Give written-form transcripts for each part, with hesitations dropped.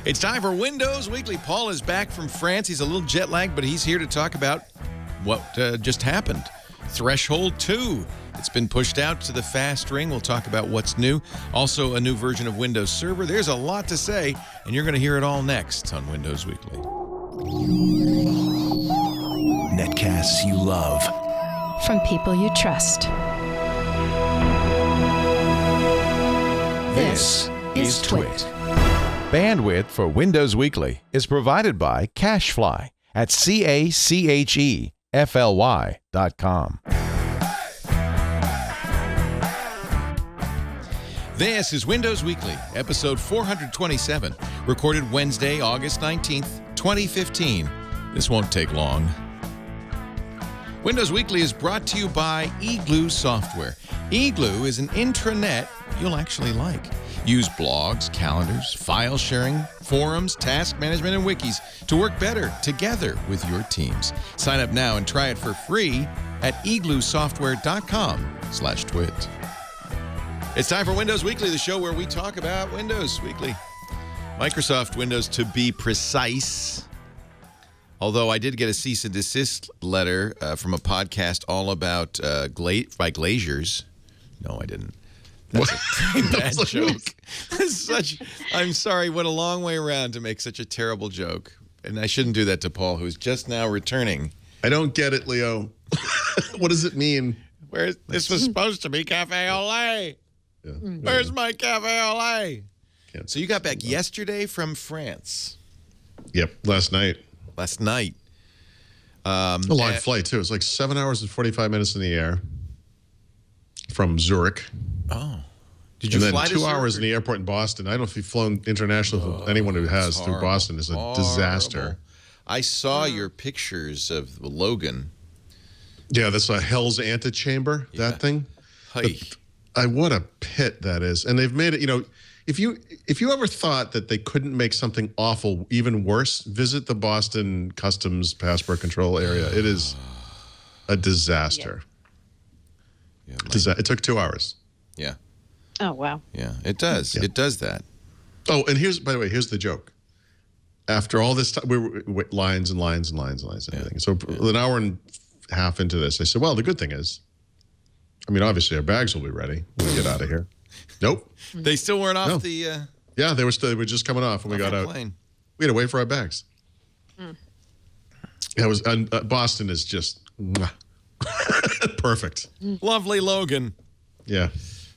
It's time for Windows Weekly. Paul is back from France. He's a little jet lagged, but he's here to talk about what just happened. Threshold 2. It's been pushed out to the fast ring. We'll talk about what's new. Also, a new version of Windows Server. There's a lot to say, and you're going to hear it all next on Windows Weekly. Netcasts you love. From people you trust. This is Twit. Bandwidth for Windows Weekly is provided by CacheFly at CACHEFLY.com. This is Windows Weekly, episode 427, recorded Wednesday, August 19th, 2015. This won't take long. Windows Weekly is brought to you by Eagloo software. Eagloo is an intranet you'll actually like. Use blogs, calendars, file sharing, forums, task management, and wikis to work better together with your teams. Sign up now and try it for free at igloosoftware.com/twit. It's time for Windows Weekly, the show where we talk about Windows Weekly. Microsoft Windows, to be precise. Although I did get a cease and desist letter from a podcast all about by glaziers. No, I didn't. That's a bad joke. I'm sorry, what a long way around to make such a terrible joke. And I shouldn't do that to Paul, who's just now returning. I don't get it, Leo. What does it mean? This was supposed to be Cafe au lait. Yeah. Where's my Cafe au lait? So you got back yesterday from France. Yep, last night. A long flight, too. It was like 7 hours and 45 minutes in the air from Zurich. Oh. Did you fly to Zurich? 2 hours in the airport in Boston. I don't know if you've flown international. Anyone who has through Boston is a disaster. I saw your pictures of Logan. Yeah, that's a Hell's Antechamber, that thing. What a pit that is. And they've made it, if you ever thought that they couldn't make something awful even worse, visit the Boston Customs Passport Control area. It is a disaster. Yeah, it took 2 hours. Yeah. Oh, wow. Yeah, it does. Yeah. It does that. Oh, and by the way, here's the joke. After all this time, we were lines and lines and lines and lines and everything. So an hour and a half into this, I said, well, the good thing is, obviously our bags will be ready when we get out of here. Nope. They still weren't off the... Yeah, they were just coming off when we got out. Plane. We had to wait for our bags. Boston is just perfect. Lovely Logan. Yeah.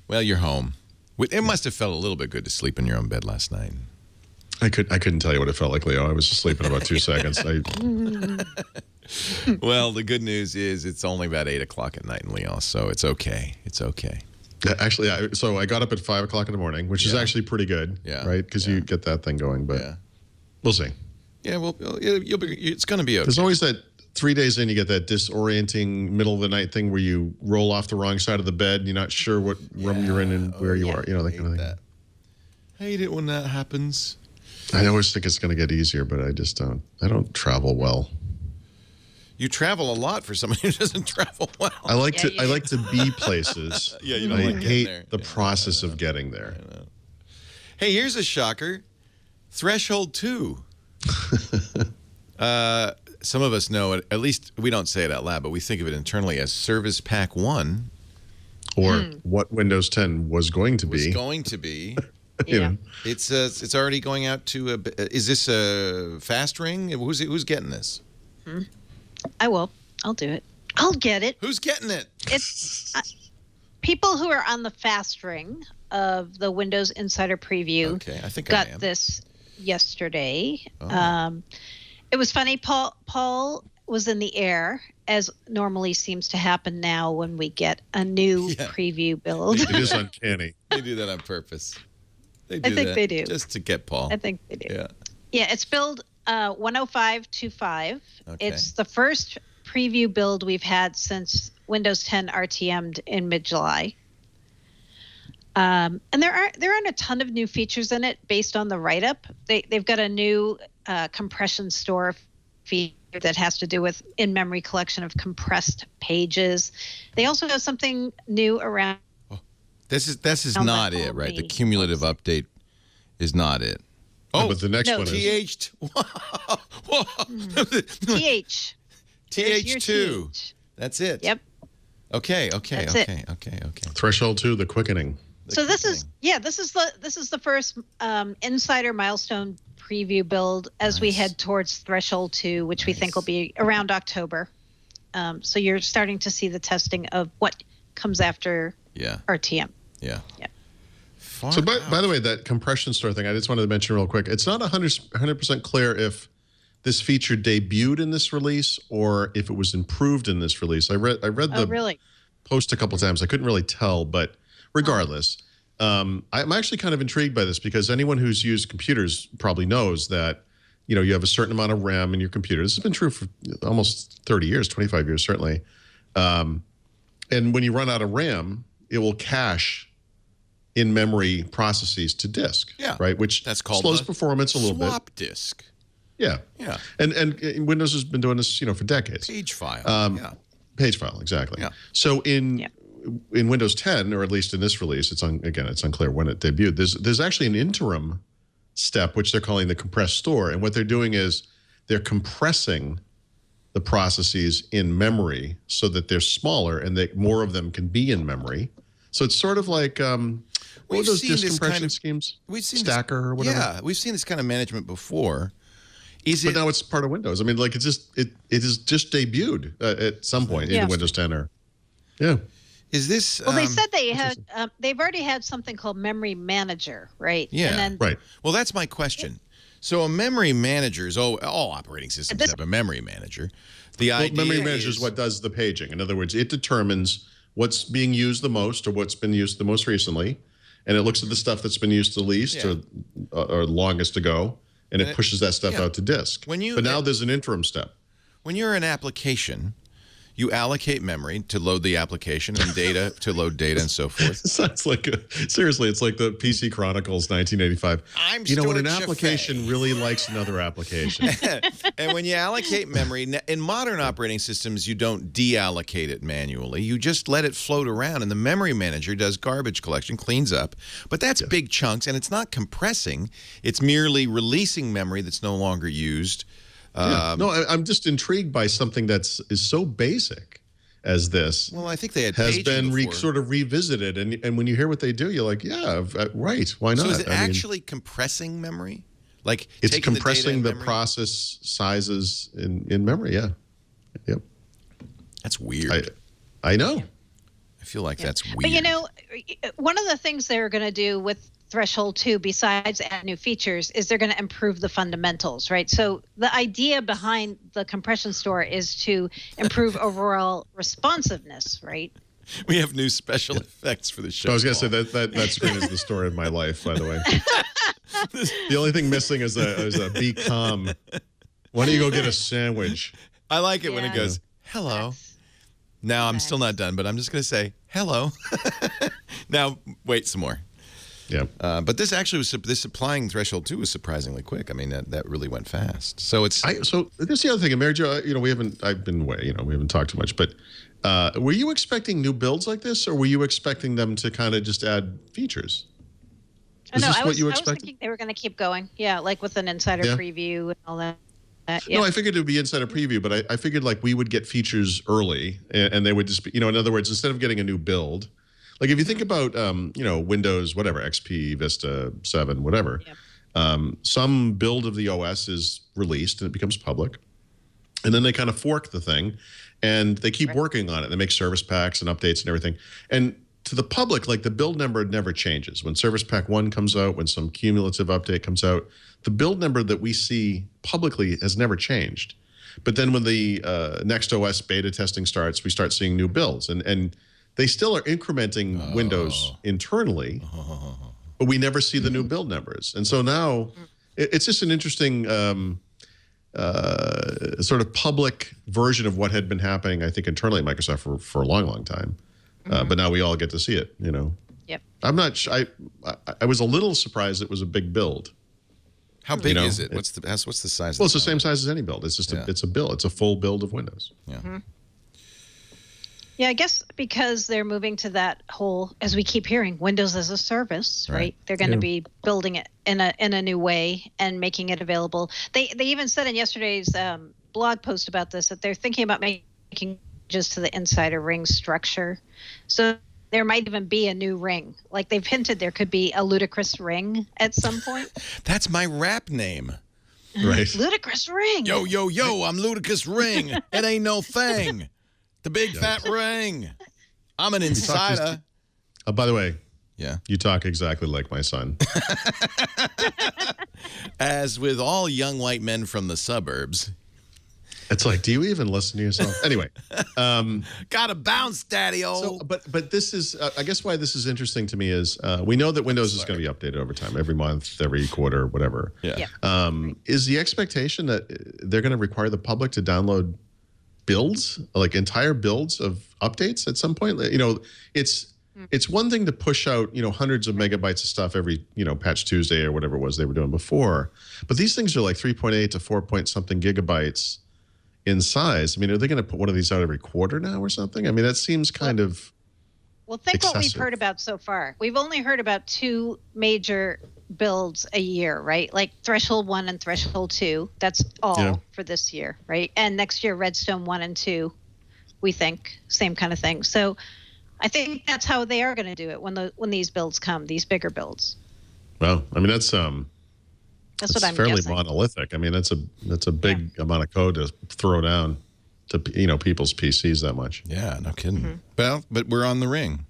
Well, you're home. It must have felt a little bit good to sleep in your own bed last night. I couldn't tell you what it felt like, Leo. I was asleep in about 2 seconds. Well, the good news is it's only about 8 o'clock at night in Lyon, so it's okay. It's okay. Actually, so I got up at 5 o'clock in the morning, which is actually pretty good, right? Because you get that thing going, but we'll see. Yeah, well, it's going to be okay. There's always that 3 days in, you get that disorienting middle of the night thing where you roll off the wrong side of the bed and you're not sure what room you're in and where you are, that kind of thing. I hate it when that happens. I always think it's going to get easier, but I just don't. I don't travel well. You travel a lot for somebody who doesn't travel well. I like to be places. You don't I like hate there. The process of getting there. Hey, here's a shocker. Threshold 2. Some of us know it. At least we don't say it out loud, but we think of it internally as Service Pack 1. Or what Windows 10 was going to be. It's already going out to is this a fast ring? Who's getting this? I will. I'll do it. I'll get it. Who's getting it? It's people who are on the fast ring of the Windows Insider Preview. Okay, I think got I am. this yesterday. It was funny. Paul was in the air, as normally seems to happen now when we get a new preview build. It is uncanny. They do that on purpose. I think they do. Just to get Paul. I think they do. Yeah. Yeah, it's build 10525. Okay. It's the first preview build we've had since Windows 10 RTM'd in mid-July. And there aren't a ton of new features in it based on the write-up. They've got a new compression store feature that has to do with in-memory collection of compressed pages. They also have something new around. This is not it, right? The cumulative update is not it. Oh, but the next one is TH. TH. TH2. TH. That's it. Yep. Okay. That's it. Okay. Threshold 2, the quickening. This is the first insider milestone preview build as we head towards Threshold 2, which we think will be around October. So you're starting to see the testing of what comes after RTM. Yeah. So by the way, that compression store thing, I just wanted to mention real quick. It's not 100% clear if this feature debuted in this release or if it was improved in this release. I read the post a couple times. I couldn't really tell, but regardless, I'm actually kind of intrigued by this because anyone who's used computers probably knows that you have a certain amount of RAM in your computer. This has been true for almost 30 years, 25 years certainly. And when you run out of RAM, it will cache in-memory processes to disk, right? Which that's called slows performance a little bit. Swap disk. Yeah. And Windows has been doing this, for decades. Page file. Page file, exactly. Yeah. So in Windows 10, or at least in this release, it's unclear when it debuted. There's actually an interim step, which they're calling the compressed store. And what they're doing is they're compressing the processes in memory so that they're smaller and that more of them can be in memory. So it's sort of like what are those disk compression schemes? We've seen Stacker or whatever. Yeah, we've seen this kind of management before. But now it's part of Windows. I mean, like it is just debuted at some point in Windows 10 or Is this? Well, they said they had. They've already had something called Memory Manager, right? Yeah. And then, right. Well, that's my question. So a memory manager is all operating systems have a memory manager. The idea memory manager is what does the paging. In other words, it determines what's being used the most or what's been used the most recently, and it looks at the stuff that's been used the least or longest to go, and it pushes that stuff out to disk. But now there's an interim step. When you're an application, you allocate memory to load the application and data to load data and so forth. Sounds like seriously, it's like the PC Chronicles 1985. When an application really likes another application. And when you allocate memory, in modern operating systems, you don't deallocate it manually. You just let it float around, and the memory manager does garbage collection, cleans up. But that's big chunks, and it's not compressing. It's merely releasing memory that's no longer used. No, I'm just intrigued by something is so basic as this. Well, I think they has been sort of revisited, and when you hear what they do, you're like, right, why not? So is it actually compressing memory? Like it's compressing the process sizes in memory? Yeah, yep. That's weird. I know. I feel like that's weird. But one of the things they're going to do with Threshold 2, besides add new features, is they're going to improve the fundamentals, right? So the idea behind the compression store is to improve overall responsiveness, right? We have new special effects for the show. I was going to say that screen is the story of my life, by the way. The only thing missing is a be calm. Why don't you go get a sandwich? I like it when it goes, hello. Now, I'm still not done, but I'm just going to say, hello. Now, wait some more. Yeah, but this actually this applying Threshold 2 was surprisingly quick. I mean, that really went fast. So it's so this is the other thing. And Mary Jo, I've been away. We haven't talked too much. But were you expecting new builds like this, or were you expecting them to kind of just add features? I was thinking they were going to keep going. Yeah, like with an insider preview and all that. No, I figured it would be insider preview, but I figured like we would get features early, and they would just be, in other words, instead of getting a new build. Like if you think about, Windows, whatever, XP, Vista, 7, whatever, some build of the OS is released and it becomes public. And then they kind of fork the thing and they keep working on it. They make service packs and updates and everything. And to the public, like the build number never changes. When Service Pack 1 comes out, when some cumulative update comes out, the build number that we see publicly has never changed. But then when the next OS beta testing starts, we start seeing new builds. And they still are incrementing Windows internally, but we never see the new build numbers. And so now it's just an interesting sort of public version of what had been happening, I think, internally at Microsoft for a long, long time. But now we all get to see it, Yep. I'm not I was a little surprised it was a big build. How big is it? What's the size? Well, it's the same size as any build. It's just it's a build. It's a full build of Windows. Yeah. Yeah, I guess because they're moving to that whole, as we keep hearing, Windows as a service, right? They're going to be building it in a new way and making it available. They even said in yesterday's blog post about this that they're thinking about making just to the insider ring structure. So there might even be a new ring. Like they've hinted there could be a ludicrous ring at some point. That's my rap name. Right. Ludicrous ring. Yo, yo, yo, I'm Ludicrous Ring. It ain't no thing. The big fat ring. I'm an insider. By the way, yeah, you talk exactly like my son. As with all young white men from the suburbs. It's like, do you even listen to yourself? Anyway. Gotta bounce, daddy-o. So, but this is, I guess why this is interesting to me is we know that Windows is going to be updated over time, every month, every quarter, whatever. Yeah. Is the expectation that they're going to require the public to download builds, like entire builds of updates at some point? You know, it's one thing to push out, you know, hundreds of megabytes of stuff every, you know, Patch Tuesday or whatever it was they were doing before. But these things are like 3.8 to 4 point something gigabytes in size. I mean, are they going to put one of these out every quarter now or something? I mean, that seems kind of Well, think excessive. what we've heard about so far. We've only heard about 2 major builds a year, right? Like Threshold 1 and Threshold 2. That's all for this year, right? And next year, Redstone 1 and 2, we think, same kind of thing. So I think that's how they are going to do it when these builds come, these bigger builds. Well, I mean, that's what I'm fairly guessing. monolithic. I mean, that's a big amount of code to throw down to, you know, people's PCs that much. Yeah, no kidding. Well, but we're on the ring.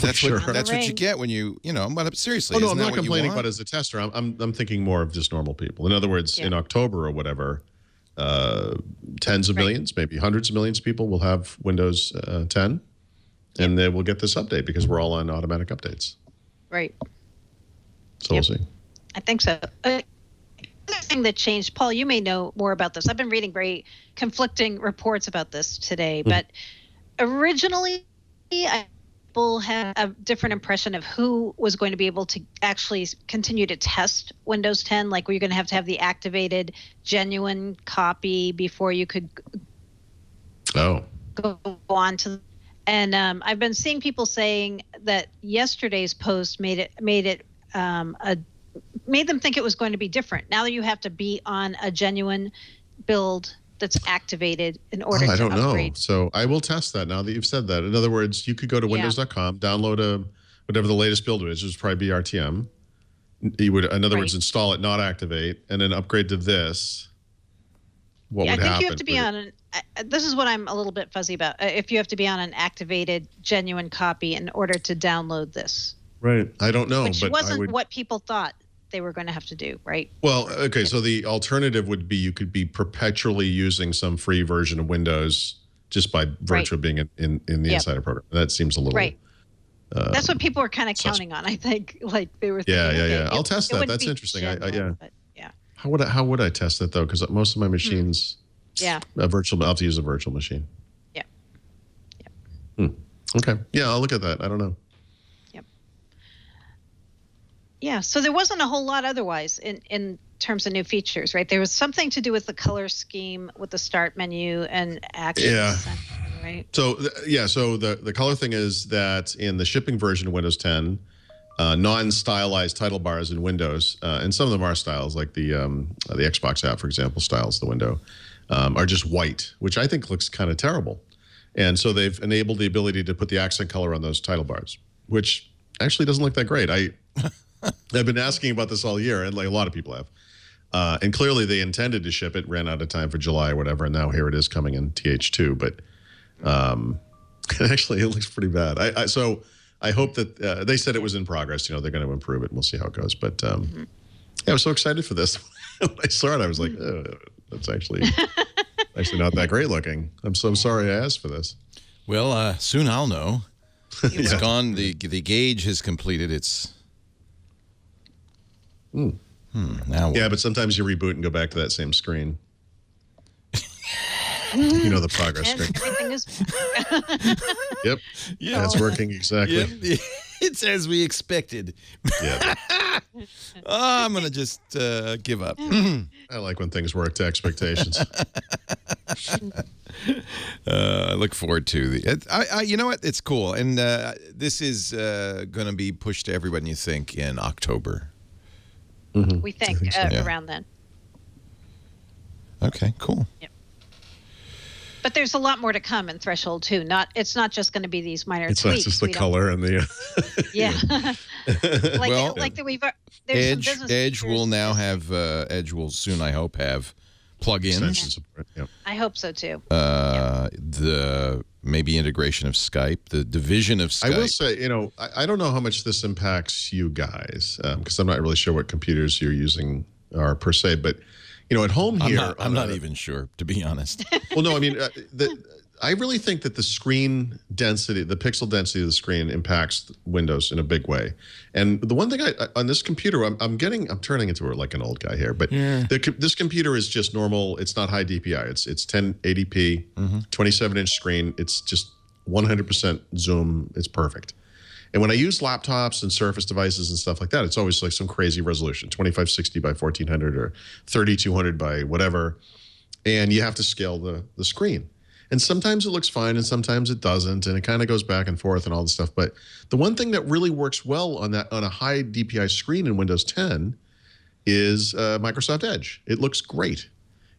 That's Sure. what you get when you know. But seriously, Oh no, isn't I'm that not what you complaining want? about as a tester. I'm thinking more of just normal people. In other words, in October or whatever, tens of millions, maybe hundreds of millions of people will have Windows 10, and they will get this update because we're all on automatic updates. Right. So we'll see. I think so. Another thing that changed, Paul, you may know more about this. I've been reading very conflicting reports about this today, but originally people had a different impression of who was going to be able to actually continue to test Windows 10. Like, were you going to have the activated genuine copy before you could go on to. And I've been seeing people saying that yesterday's post made them think it was going to be different. Now that you have to be on a genuine build that's activated in order to upgrade. I don't know. So I will test that now that you've said that. In other words, you could go to windows.com, download whatever the latest build is, which would probably be RTM. You would, in other words, install it, not activate, and then upgrade to this. What would happen? I think you have to be on this is what I'm a little bit fuzzy about. If you have to be on an activated genuine copy in order to download this. Right. I don't know. Which but wasn't what people thought they were going to have to do, right? Well, okay, so the alternative would be you could be perpetually using some free version of Windows just by virtue of being in the Insider program. That seems a little... Right. That's what people were kind of counting on, I think. Like they were thinking, yeah. I'll test that. That's interesting. But How would I test it, though? Because most of my machines... I'll have to use a virtual machine. Yeah. Okay. Yeah, I'll look at that. I don't know. Yeah, so there wasn't a whole lot otherwise in terms of new features, right? There was something to do with the color scheme with the start menu and actions, right? So, so the color thing is that in the shipping version of Windows 10, non-stylized title bars in Windows, and some of them are styles, like the Xbox app, for example, styles the window, are just white, which I think looks kind of terrible. And so they've enabled the ability to put the accent color on those title bars, which actually doesn't look that great. I've been asking about this all year, and like a lot of people have. And clearly they intended to ship it, ran out of time for July or whatever, and now here it is coming in TH2. But actually, it looks pretty bad. So I hope that they said it was in progress. You know, they're going to improve it. And we'll see how it goes. But I was so excited for this. When I saw it, I was like, that's actually not that great looking. I'm so sorry I asked for this. Well, soon I'll know. It's gone. The gauge has completed its... Now yeah, but sometimes you reboot and go back to that same screen. You know, the progress screen. Everything is... Yep. Yeah, it's working exactly. Yep. It's as we expected. Yeah. I'm going to just give up. I like when things work to expectations. I look forward to the. You know what? It's cool, and this is going to be pushed to everybody. You think in October? We think, so. around then. Okay, cool. Yep. But there's a lot more to come in Threshold too. It's not just going to be these minor it's tweaks. It's not just the color and the. like that we've. Edge will now have. Edge will soon, I hope, have plugins. Yeah. I hope so too. The maybe integration of Skype, the division of Skype. I will say, I don't know how much this impacts you guys because I'm not really sure what computers you're using are per se, but at home here, I'm not even sure, to be honest. Well, no, I mean, I really think that the screen density, the pixel density of the screen impacts Windows in a big way. And the one thing on this computer, I'm turning into like an old guy here, but this computer is just normal. It's not high DPI. It's 1080p, 27-inch screen. It's just 100% zoom. It's perfect. And when I use laptops and Surface devices and stuff like that, it's always like some crazy resolution, 2560 by 1400 or 3200 by whatever. And you have to scale the screen. And sometimes it looks fine and sometimes it doesn't. And it kind of goes back and forth and all this stuff. But the one thing that really works well on a high DPI screen in Windows 10 is Microsoft Edge. It looks great.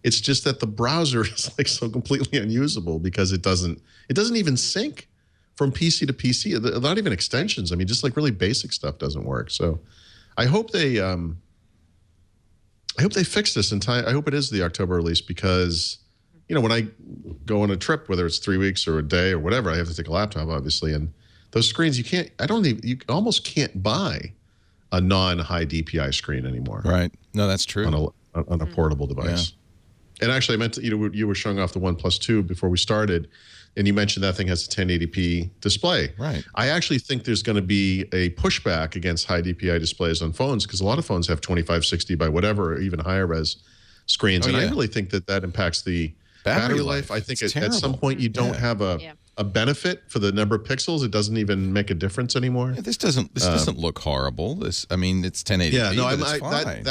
It's just that the browser is like so completely unusable because it doesn't even sync from PC to PC. Not even extensions. I mean, just like really basic stuff doesn't work. So I hope they fix this in time. I hope it is the October release because when I go on a trip, whether it's 3 weeks or a day or whatever, I have to take a laptop, obviously. And those screens, you almost can't buy a non-high DPI screen anymore. Right. No, that's true. On a portable device. Yeah. And actually, I meant you were showing off the OnePlus 2 before we started, and you mentioned that thing has a 1080p display. Right. I actually think there's going to be a pushback against high DPI displays on phones because a lot of phones have 2560 by whatever, or even higher res screens. I really think that impacts the battery life. I think at some point you don't have a benefit for the number of pixels. It doesn't even make a difference anymore. Yeah, this doesn't look horrible. It's 1080p. Yeah, no, but it's fine.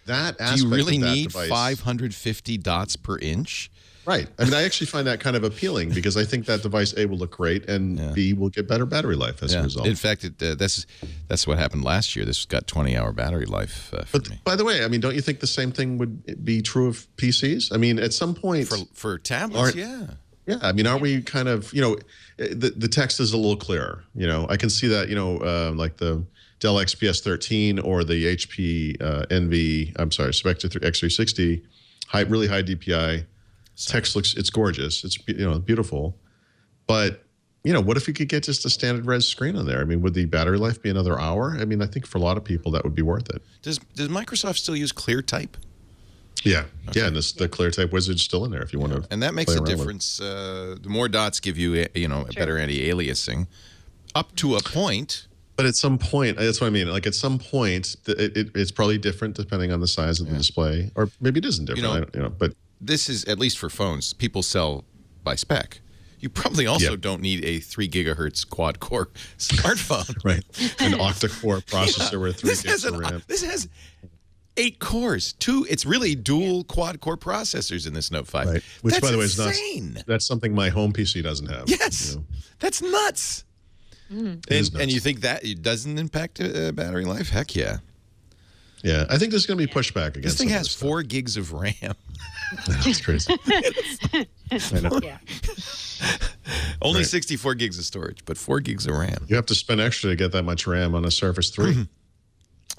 That aspect. Do you really of that need device, 550 dots per inch? Right. I mean, I actually find that kind of appealing because I think that device A will look great and B will get better battery life as a result. In fact, that's what happened last year. This got 20-hour battery life for me. By the way, I mean, don't you think the same thing would be true of PCs? I mean, at some point for tablets, yeah. Yeah, I mean, aren't we kind of the text is a little clearer. I can see that like the Dell XPS 13 or the HP Spectre X360, really high DPI. Text it's gorgeous. It's beautiful. But what if you could get just a standard res screen on there? I mean, would the battery life be another hour? I mean, I think for a lot of people that would be worth it. Does Microsoft still use ClearType? Yeah. Okay. Yeah, and the ClearType wizard's still in there if you want to. And that makes a difference. The more dots give you better anti-aliasing up to a point. But at some point, that's what I mean. Like at some point, it's probably different depending on the size of the display, or maybe it isn't different. But this is, at least for phones, people sell by spec. You probably also don't need a 3 gigahertz quad core smartphone. Right. An octa-core processor with 3 gigs of RAM. This has 8 cores. It's really dual quad core processors in this Note 5. Right. Which, by the way, insane. That's something my home PC doesn't have. Yes. That's nuts. And you think that it doesn't impact battery life? Heck yeah. Yeah, I think there's going to be pushback against this thing has 4 gigs of RAM. That's crazy. I know. Yeah. Only 64 gigs of storage, but 4 gigs of RAM. You have to spend extra to get that much RAM on a Surface 3.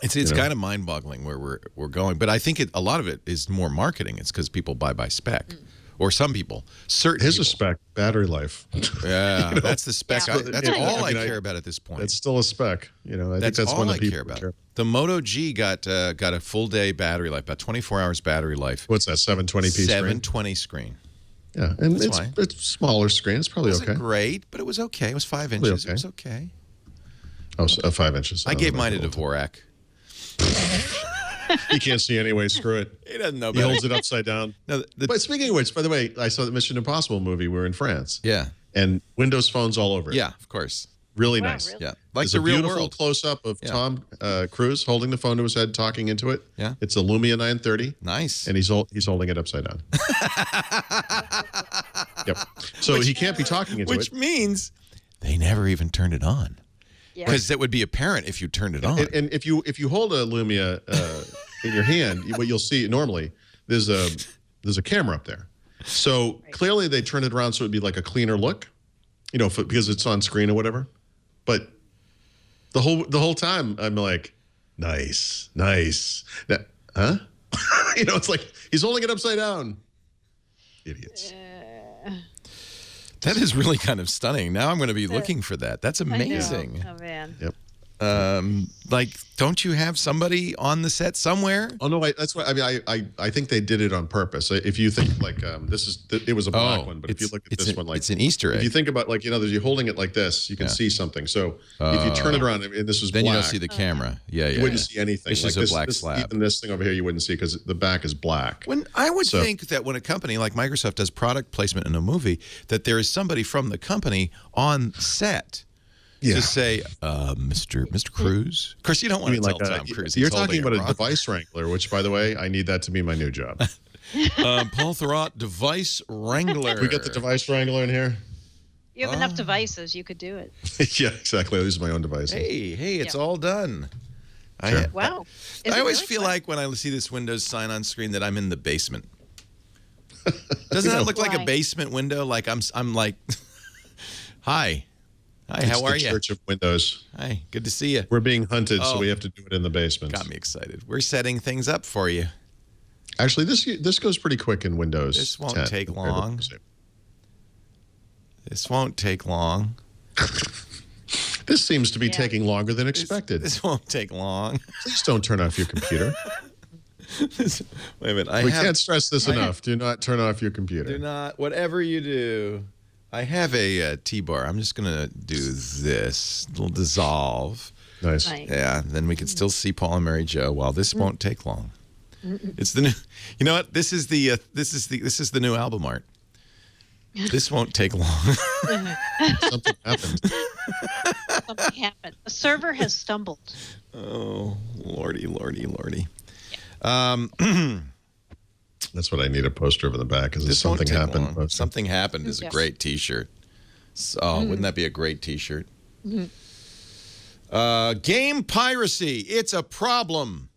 It's kind of mind-boggling where we're going, but I think a lot of it is more marketing. It's because people buy by spec. Or some people. Here's a spec, battery life. Yeah, that's the spec. That's all I care about at this point. It's still a spec. I think that's all one I of the care about. The Moto G got a full day battery life, about 24 hours battery life. What's that, 720p screen? 720 screen. Yeah, and it's a smaller screen. It's probably okay. It wasn't great, but it was okay. It was 5 inches. It was okay. Oh, so 5 inches. I gave mine to Dvorak. He can't see anyway. Screw it. He doesn't know. He holds it upside down. No, but speaking of which, by the way, I saw the Mission Impossible movie. We're in France. Yeah. And Windows phones all over it. Yeah, of course. Really nice. Really? Yeah. Like There's the a real beautiful world. close-up of Tom Cruise holding the phone to his head, talking into it. Yeah. It's a Lumia 930. Nice. And he's holding it upside down. Yep. So he can't be talking into Which it. means they never even turned it on. Yeah. Because that would be apparent if you turned it on. And if you hold a Lumia in your hand, what you'll see normally there's a camera up there. So clearly they turned it around so it'd be like a cleaner look, because it's on screen or whatever. But the whole time I'm like, nice. That, huh? It's like he's holding it upside down. Idiots. That is really kind of stunning. Now I'm going to be looking for that. That's amazing. Oh man. Yep. Don't you have somebody on the set somewhere? Oh no, that's what I mean. I think they did it on purpose. If you think like it was a black one, but if you look at this one, like it's an Easter egg. If you think about you're holding it like this, you can see something. So if you turn it around and this was then black, you don't see the camera. Yeah. You wouldn't see anything. It's just a black slab. Even this thing over here, you wouldn't see because the back is black. When I would think that when a company like Microsoft does product placement in a movie, that there is somebody from the company on set. To say, Mr. Cruz. Of course, you don't want to tell Tom Cruise. You're talking about a device wrangler, which, by the way, I need that to be my new job. Paul Thurrott, device wrangler. We got the device wrangler in here. You have enough devices, you could do it. Yeah, exactly. I use my own devices. Hey, it's all done. Sure. Wow. I always feel like when I see this Windows sign on screen that I'm in the basement. Doesn't that look like a basement window? Like I'm like, hi. Hi, how are you? Church of Windows. Hi, good to see you. We're being hunted, so we have to do it in the basement. Got me excited. We're setting things up for you. Actually, this goes pretty quick in Windows. This won't take long. This won't take long. This seems to be taking longer than expected. This won't take long. Please don't turn off your computer. Wait a minute. We can't stress this enough. Do not turn off your computer. Do not. Whatever you do. I have a T-bar. I'm just going to do this. It'll dissolve. Nice. Yeah, then we can still see Paul and Mary Jo. Well, this won't take long. It's the new. You know what? This is the new album art. This won't take long. Something happened. Something happened. The server has stumbled. Oh, lordy. That's what I need a poster of in the back. Because something happened. Long. Something happened is a great T-shirt. So, wouldn't that be a great T-shirt? Game piracy. It's a problem.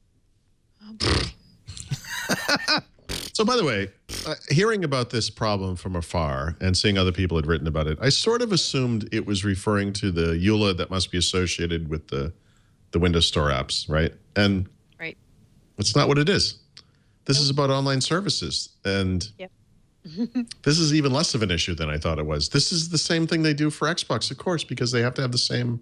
So, by the way, hearing about this problem from afar and seeing other people had written about it, I sort of assumed it was referring to the EULA that must be associated with the Windows Store apps, right? And that's not what it is. This is about online services, and this is even less of an issue than I thought it was. This is the same thing they do for Xbox, of course, because they have to have the same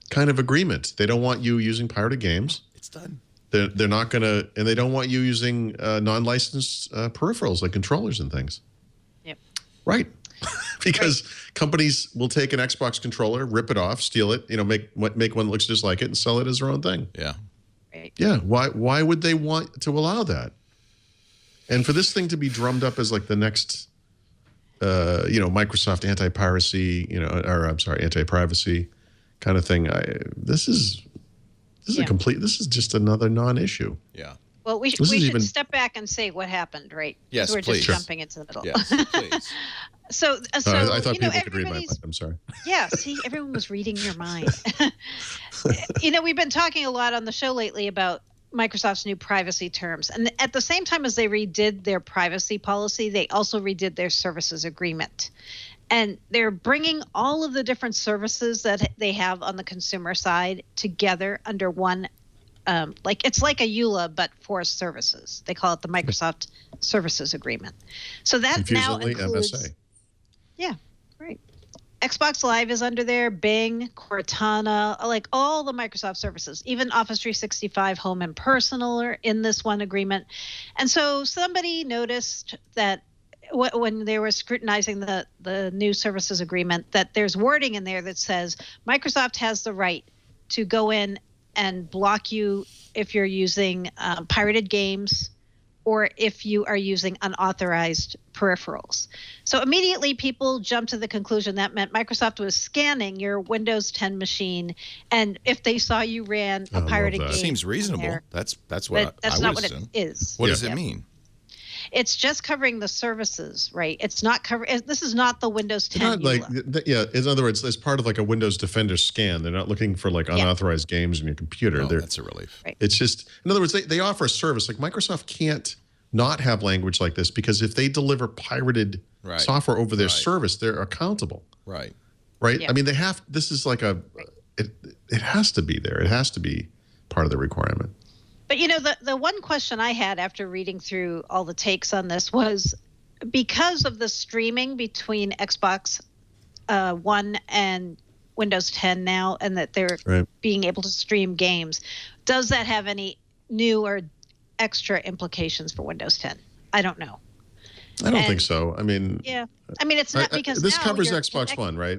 kind of agreement. They don't want you using pirated games. It's done. They're not going to, and they don't want you using non-licensed peripherals like controllers and things. Yep. Right. Because companies will take an Xbox controller, rip it off, steal it, make one that looks just like it, and sell it as their own thing. Yeah. Yeah, why would they want to allow that? And for this thing to be drummed up as like the next, Microsoft anti-piracy, anti-privacy kind of thing. This is just another non-issue. Yeah. Well, we should step back and say what happened, right? Yes, we're please. just jumping into the middle. Yes, please. So I thought people could read my mind. I'm sorry. Yeah, see, everyone was reading your mind. We've been talking a lot on the show lately about Microsoft's new privacy terms. And at the same time as they redid their privacy policy, they also redid their services agreement. And they're bringing all of the different services that they have on the consumer side together under one. It's like a EULA, but for services. They call it the Microsoft Services Agreement. So that now includes MSA. Yeah, right. Xbox Live is under there, Bing, Cortana, like all the Microsoft services, even Office 365 Home and Personal are in this one agreement. And so somebody noticed that when they were scrutinizing the new services agreement, that there's wording in there that says Microsoft has the right to go in and block you if you're using pirated games or if you are using unauthorized peripherals. So immediately people jumped to the conclusion that meant Microsoft was scanning your Windows 10 machine, and if they saw you ran a pirated game. Seems reasonable. That's what that's I not would what assume. it is. What does it mean? It's just covering the services, right? It's not this is not the Windows 10 not yeah, in other words, as part of like a Windows Defender scan, they're not looking for like unauthorized games in your computer. Oh, that's a relief. Right. It's just, in other words, they offer a service. Like Microsoft can't not have language like this, because if they deliver pirated software over their service, they're accountable. Right. Yeah. I mean, this is like it has to be there. It has to be part of the requirement. But, the one question I had after reading through all the takes on this was, because of the streaming between Xbox One and Windows 10 now, and that they're being able to stream games, does that have any new or extra implications for Windows 10? I don't know. I don't think so. I mean, it's not, because this now covers Xbox One, right?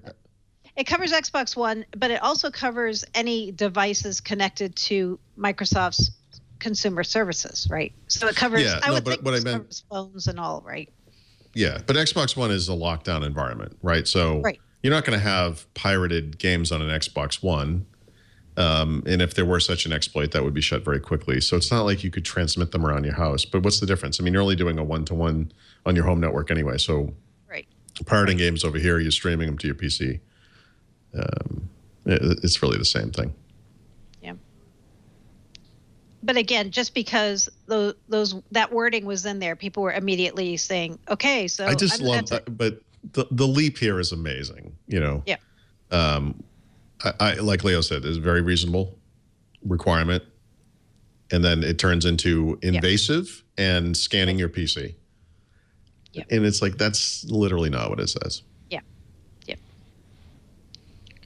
It covers Xbox One, but it also covers any devices connected to Microsoft's consumer services, right? So it covers, covers phones and all, right? Yeah, but Xbox One is a lockdown environment, right? So you're not going to have pirated games on an Xbox One. And if there were such an exploit, that would be shut very quickly. So it's not like you could transmit them around your house. But what's the difference? I mean, you're only doing a one-to-one on your home network anyway. So pirating games over here, you're streaming them to your PC. It's really the same thing. Yeah. But again, just because that wording was in there, people were immediately saying, "Okay, so." I just love that, but the leap here is amazing. Yeah. I like Leo said, is a very reasonable requirement, and then it turns into invasive and scanning your PC. Yeah. And it's like, that's literally not what it says.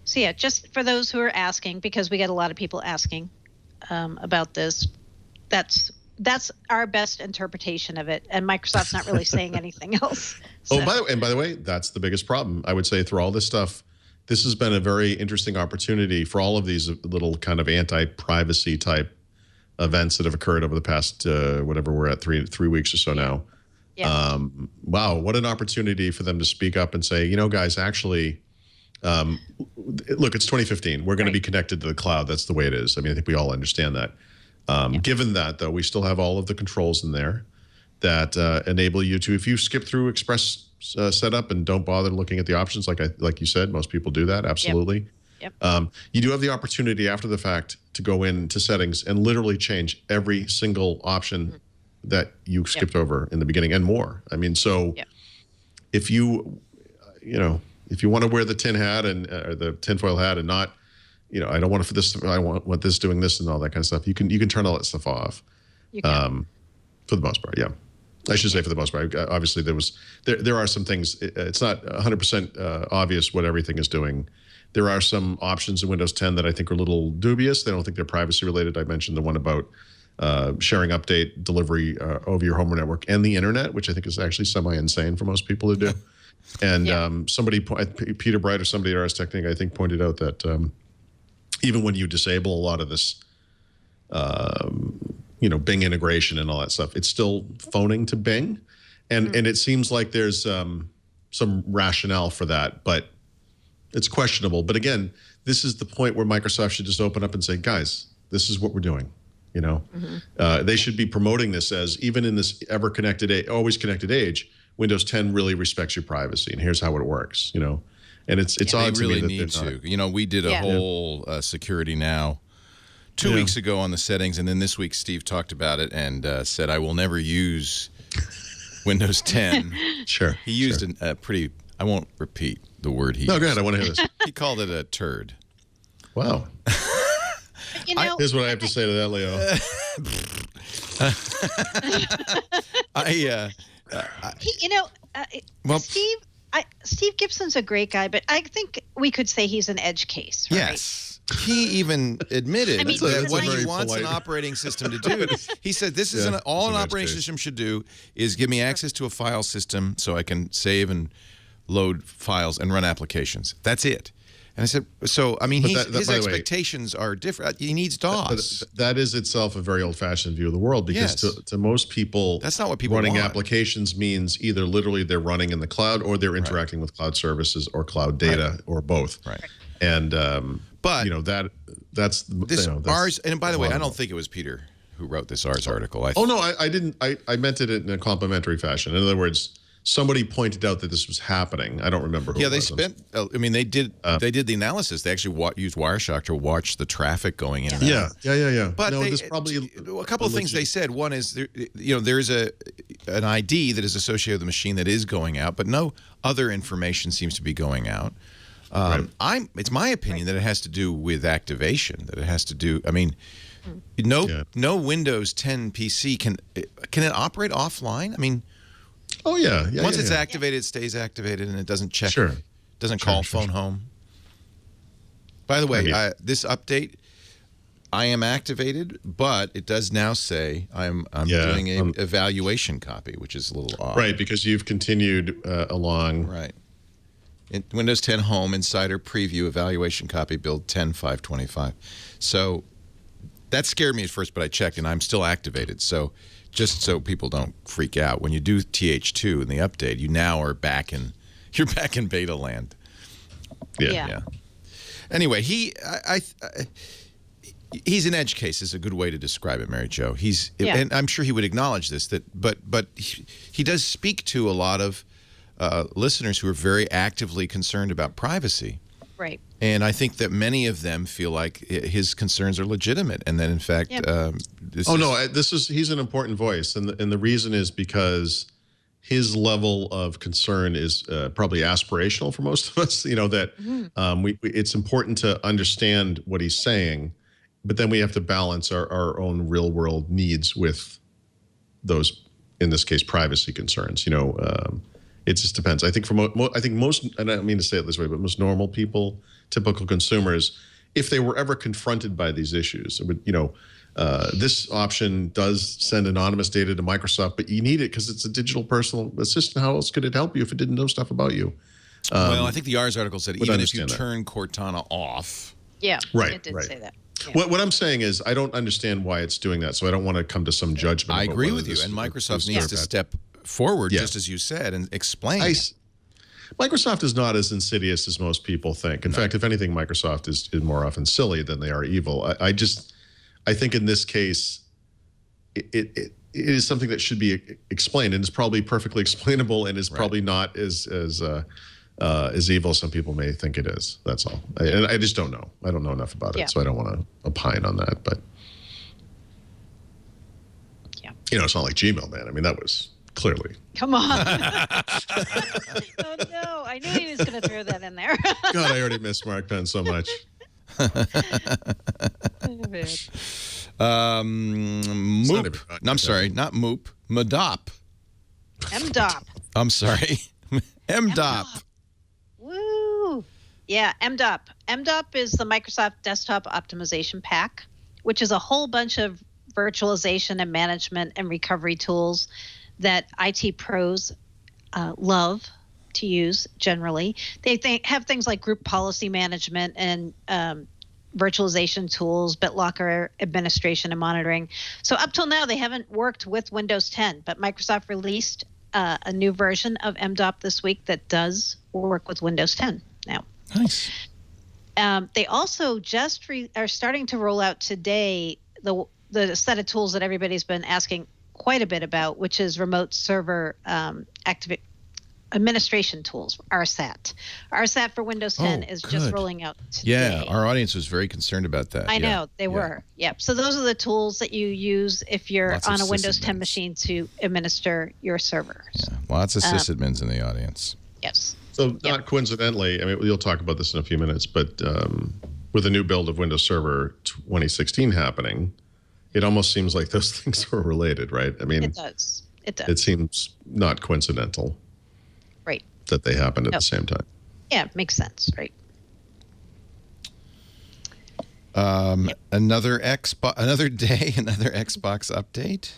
So just for those who are asking, because we get a lot of people asking about this, that's our best interpretation of it, and Microsoft's not really saying anything else. So. Oh, by the way, that's the biggest problem. I would say through all this stuff, this has been a very interesting opportunity for all of these little kind of anti-privacy type events that have occurred over the past whatever we're at, three weeks or so now. Yeah. Wow, what an opportunity for them to speak up and say, guys, actually. Look, it's 2015. We're going to be connected to the cloud. That's the way it is. I mean, I think we all understand that. Given that, though, we still have all of the controls in there that enable you to, if you skip through Express setup and don't bother looking at the options, like you said, most people do that. Absolutely. Yep. You do have the opportunity after the fact to go into settings and literally change every single option that you skipped over in the beginning and more. I mean, so if you want to wear the tin hat or the tinfoil hat and not, I don't want this. I want this doing this and all that kind of stuff. You can turn all that stuff off. For the most part, yeah. I should say for the most part. Obviously, there are some things. It's not 100% obvious what everything is doing. There are some options in Windows 10 that I think are a little dubious. I don't think they're privacy related. I mentioned the one about sharing update delivery over your home network and the internet, which I think is actually semi-insane for most people to do. And somebody, Peter Bright or somebody at Ars Technica, I think, pointed out that even when you disable a lot of this, Bing integration and all that stuff, it's still phoning to Bing. And it seems like there's some rationale for that, but it's questionable. But again, this is the point where Microsoft should just open up and say, guys, this is what we're doing. They should be promoting this as, even in this always connected age, Windows 10 really respects your privacy, and here's how it works, and it's odd to me that need to. We did a whole Security Now 2 weeks ago on the settings, and then this week Steve talked about it and said, I will never use Windows 10. Sure. He used a pretty, I won't repeat the word he used. No, go ahead, I want to hear this. He called it a turd. Wow. Here's what I have to say to that, Leo. Steve Gibson's a great guy, but I think we could say he's an edge case. Right? Yes. He even admitted that what he wants an operating system to do. He said, this is all an operating system should do is give me access to a file system so I can save and load files and run applications. That's it. And I said, so, I mean, his expectations are different. He needs DOS. That is itself a very old-fashioned view of the world, because to most people, that's not what people running want. Applications means either literally they're running in the cloud or they're interacting with cloud services or cloud data or both. Right. And, but that's ours, and by the way, I don't think it was Peter who wrote this Ars article. Oh, no, I didn't. I meant it in a complimentary fashion. In other words, somebody pointed out that this was happening. I don't remember who. Yeah, it they was. spent. I mean, they did the analysis. They actually used Wireshark to watch the traffic going in and out. Yeah. But no, they, there's probably a couple of things they said. One is there is an ID that is associated with the machine that is going out, but no other information seems to be going out. It's my opinion that it has to do with activation. That it has to do. I mean, no Windows 10 PC can it operate offline? I mean. Oh, yeah. Once it's activated, it stays activated, and it doesn't check. Doesn't call phone home. By the way, this update, I am activated, but it does now say I'm doing an evaluation copy, which is a little odd. Right, because you've continued along. Right. In Windows 10 Home Insider Preview Evaluation Copy Build 10.5.25. So that scared me at first, but I checked, and I'm still activated. So just so people don't freak out, when you do TH2 in the update, you now are back in beta land. Yeah. Anyway, he's an edge case is a good way to describe it, Mary Jo. And I'm sure he would acknowledge this, but he does speak to a lot of listeners who are very actively concerned about privacy. Right. And I think that many of them feel like his concerns are legitimate, and that in fact, he's an important voice, and the reason is because his level of concern is probably aspirational for most of us. It's important to understand what he's saying, but then we have to balance our own real world needs with those, in this case, privacy concerns. It just depends. I think most, and I don't mean to say it this way, but most normal people, typical consumers, if they were ever confronted by these issues, it would, this option does send anonymous data to Microsoft, but you need it because it's a digital personal assistant. How else could it help you if it didn't know stuff about you? Well, I think the Ars article said even if you turn Cortana off. Yeah, right. It did say that. Yeah. What I'm saying is I don't understand why it's doing that, so I don't want to come to some judgment. I agree with you, and Microsoft needs to step forward, just as you said, and explain. Microsoft is not as insidious as most people think. In fact, if anything, Microsoft is more often silly than they are evil. I think in this case, it is something that should be explained, and is probably perfectly explainable, and is probably not as evil as some people may think it is. That's all. And I just don't know. I don't know enough about it, so I don't want to opine on that. But it's not like Gmail, man. I mean, that was clearly. Come on. Oh no! I knew he was going to throw that in there. God, I already miss Mark Penn so much. Moop. No, I'm sorry, not Moop. MDOP. MDOP. I'm sorry. MDOP. Woo! Yeah, MDOP. MDOP is the Microsoft Desktop Optimization Pack, which is a whole bunch of virtualization and management and recovery tools that IT pros love to use generally. They have things like group policy management and virtualization tools, BitLocker administration and monitoring. So up till now, they haven't worked with Windows 10, but Microsoft released a new version of MDOP this week that does work with Windows 10 now. Nice. They also just are starting to roll out today the set of tools that everybody's been asking quite a bit about, which is remote server administration tools, RSAT. RSAT for Windows 10 is just rolling out today. Yeah, our audience was very concerned about that. I know, they were. Yep. So those are the tools that you use if you're on a Windows 10 machine to administer your servers. Yeah, lots of sysadmins in the audience. Yes. So not coincidentally, I mean, you'll talk about this in a few minutes, but with a new build of Windows Server 2016 happening, it almost seems like those things are related, right? I mean, it does. It seems not coincidental. Right. That they happen at the same time. Yeah, it makes sense, right? Another day, another Xbox update.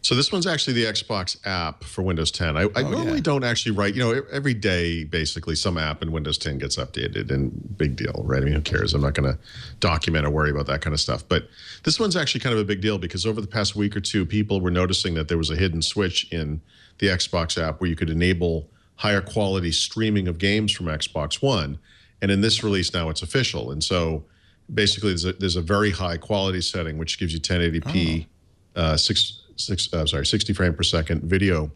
So this one's actually the Xbox app for Windows 10. I normally don't actually write, every day, basically, some app in Windows 10 gets updated, and big deal, right? I mean, who cares? I'm not going to document or worry about that kind of stuff. But this one's actually kind of a big deal because over the past week or two, people were noticing that there was a hidden switch in the Xbox app where you could enable higher quality streaming of games from Xbox One. And in this release now, it's official. And so basically there's a very high quality setting which gives you 1080p, 60 frame per second video.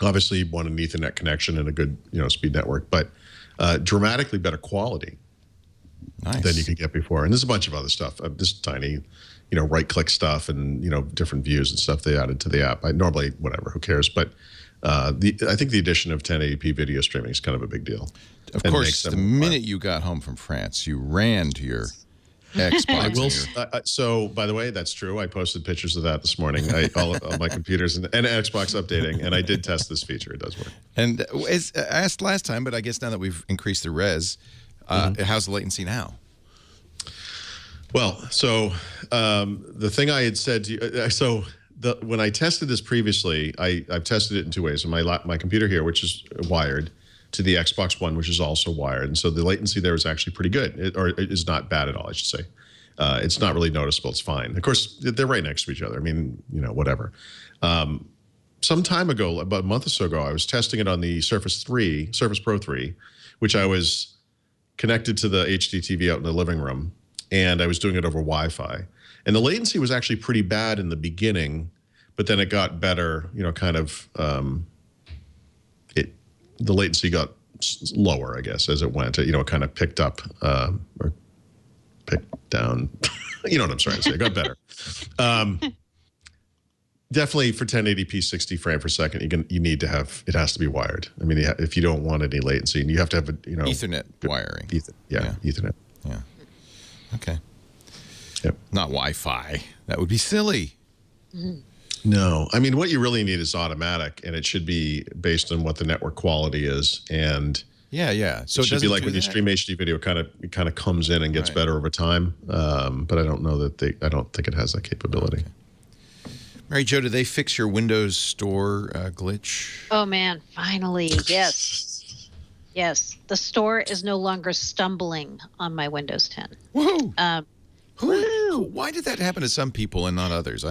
Obviously, you want an Ethernet connection and a good speed network, but dramatically better quality than you could get before. And there's a bunch of other stuff. This tiny, right-click stuff and different views and stuff they added to the app. Normally, whatever, who cares? But I think the addition of 1080p video streaming is kind of a big deal. Of course, the minute you got home from France, you ran to your Xbox. So, by the way, that's true. I posted pictures of that this morning. All my computers and Xbox updating, and I did test this feature. It does work. And as asked last time, but I guess now that we've increased the res, how's the latency now? Well, so the thing I had said to you, when I tested this previously, I've tested it in two ways. My computer here, which is wired, to the Xbox One, which is also wired. And so the latency there is actually pretty good, it is not bad at all, I should say. It's not really noticeable. It's fine. Of course, they're right next to each other. I mean, whatever. Some time ago, about a month or so ago, I was testing it on the Surface Pro 3, which I was connected to the HD TV out in the living room, and I was doing it over Wi-Fi. And the latency was actually pretty bad in the beginning, but then it got better, the latency got lower, I guess, as it went. It kind of picked up or picked down. You know what I'm trying to say. It got better. Definitely for 1080p 60 frame per second, you need to have, it has to be wired. I mean, if you don't want any latency, and you have to have Ethernet wiring. Ethernet. Yeah. Okay. Yep. Not Wi-Fi. That would be silly. No, I mean, what you really need is automatic, and it should be based on what the network quality is. And so it should be like when you stream HD video, it kind of comes in and gets better over time. But I don't know that I don't think it has that capability. Okay. Mary Jo, did they fix your Windows Store glitch? Oh man, finally, yes. Yes, the store is no longer stumbling on my Windows 10. Woo! Why did that happen to some people and not others?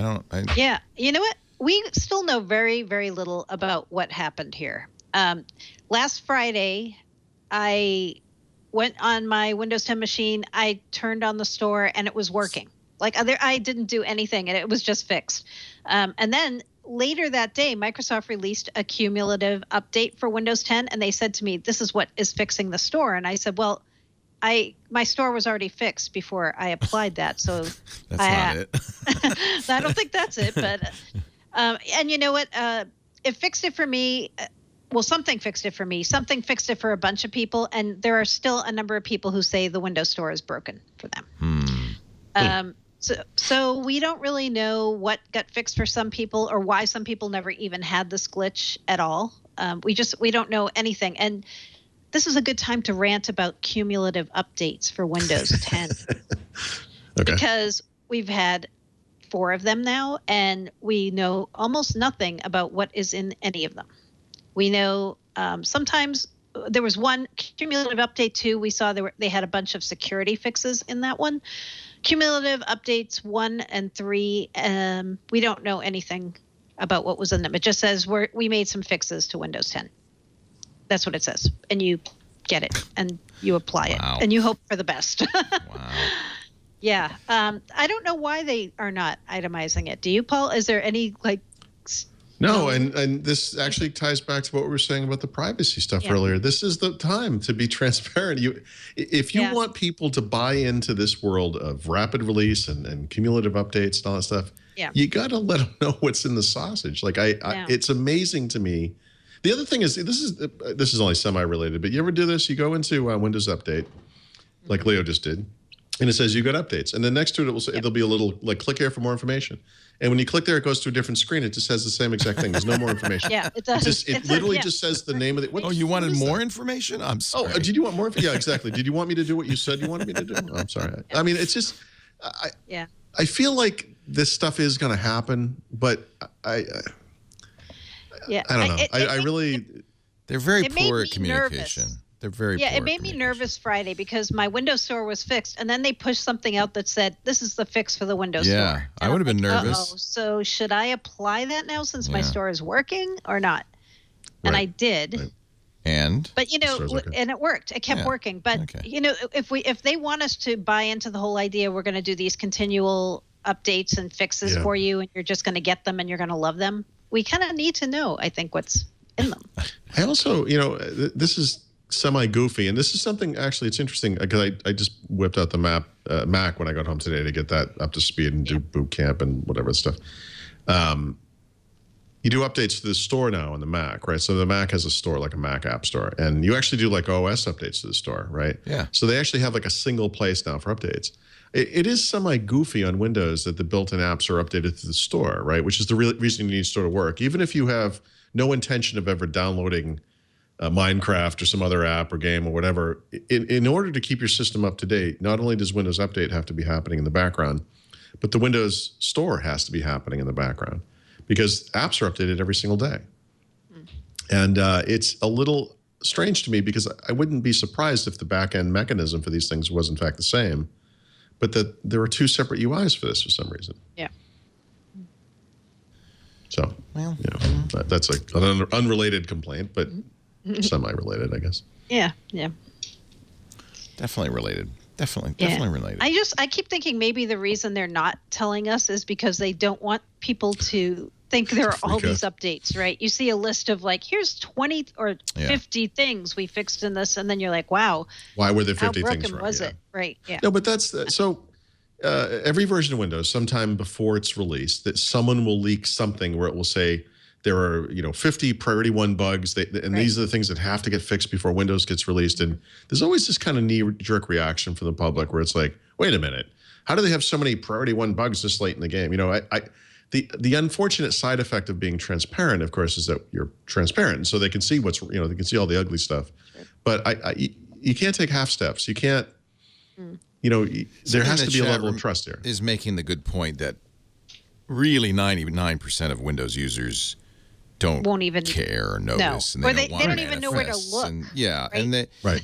Yeah, you know what? We still know very, very little about what happened here. Last Friday, I went on my Windows 10 machine. I turned on the store, and it was working. Like I didn't do anything, and it was just fixed. And then later that day, Microsoft released a cumulative update for Windows 10, and they said to me, "This is what is fixing the store." And I said, "Well, my store was already fixed before I applied that, so that's not it." I don't think that's it, but and you know what? It fixed it for me. Well, something fixed it for me. Something fixed it for a bunch of people, and there are still a number of people who say the Windows Store is broken for them. So we don't really know what got fixed for some people or why some people never even had this glitch at all. We don't know anything, and this is a good time to rant about cumulative updates for Windows 10. Okay. Because we've had 4 of them now, and we know almost nothing about what is in any of them. We know sometimes there was one cumulative update 2. We saw they had a bunch of security fixes in that one. Cumulative updates 1 and 3, we don't know anything about what was in them. It just says we made some fixes to Windows 10. That's what it says. And you get it and you apply it and you hope for the best. Wow. Yeah. I don't know why they are not itemizing it. Do you, Paul? Is there any No, and this actually ties back to what we were saying about the privacy stuff earlier. This is the time to be transparent. If you want people to buy into this world of rapid release and cumulative updates and all that stuff, you got to let them know what's in the sausage. Like it's amazing to me. The other thing is, this is only semi-related, but you ever do this? You go into Windows Update, like Leo just did, and it says you got updates, and then next to it, there'll be a little like click here for more information. And when you click there, it goes to a different screen. It just says the same exact thing. There's no more information. Yeah, it does. It literally just says the name of the. You wanted more information? I'm sorry. Oh, did you want more? Yeah, exactly. Did you want me to do what you said you wanted me to do? I'm sorry. I mean, it's just. I feel like this stuff is going to happen, but I don't know. I really. They're very poor at communication. They're very poor. It made me nervous Friday because my Windows Store was fixed, and then they pushed something out that said, "This is the fix for the Windows Store." Yeah, I would have been nervous. So should I apply that now since my store is working or not? And I did. But and it worked. It kept working. But if they want us to buy into the whole idea, we're going to do these continual updates and fixes for you, and you're just going to get them and you're going to love them. We kind of need to know, I think, what's in them. I also, this is semi-goofy, and this is something, actually, it's interesting, because I just whipped out the Mac when I got home today to get that up to speed and do boot camp and whatever stuff. You do updates to the store now on the Mac, right? So the Mac has a store, like a Mac app store, and you actually do like OS updates to the store, right? Yeah. So they actually have like a single place now for updates. It is semi-goofy on Windows that the built-in apps are updated to the store, right? Which is the real reason you need store to work. Even if you have no intention of ever downloading Minecraft or some other app or game or whatever, in order to keep your system up to date, not only does Windows Update have to be happening in the background, but the Windows Store has to be happening in the background, because apps are updated every single day. And it's a little strange to me, because I wouldn't be surprised if the back-end mechanism for these things was in fact the same, but that there are two separate UIs for this for some reason. Yeah. So, that's an unrelated complaint, but semi-related, I guess. Yeah. Definitely related. Definitely related. I keep thinking maybe the reason they're not telling us is because they don't want people to think there are all these updates, right? You see a list of like, here's 20 or 50 things we fixed in this, and then you're like, wow. Why were there 50 how things broken was it? Right, yeah. No, but that's, so every version of Windows, sometime before it's released, that someone will leak something where it will say, there are 50 priority 1 bugs, and these are the things that have to get fixed before Windows gets released. And there's always this kind of knee-jerk reaction from the public where it's like, wait a minute, how do they have so many priority 1 bugs this late in the game? The unfortunate side effect of being transparent, of course, is that you're transparent, so they can see what's they can see all the ugly stuff. Sure. But you can't take half steps. You can't. There has to be a level of trust here. Is making the good point that really 99% of Windows users won't even care or notice, and they don't even know where to look.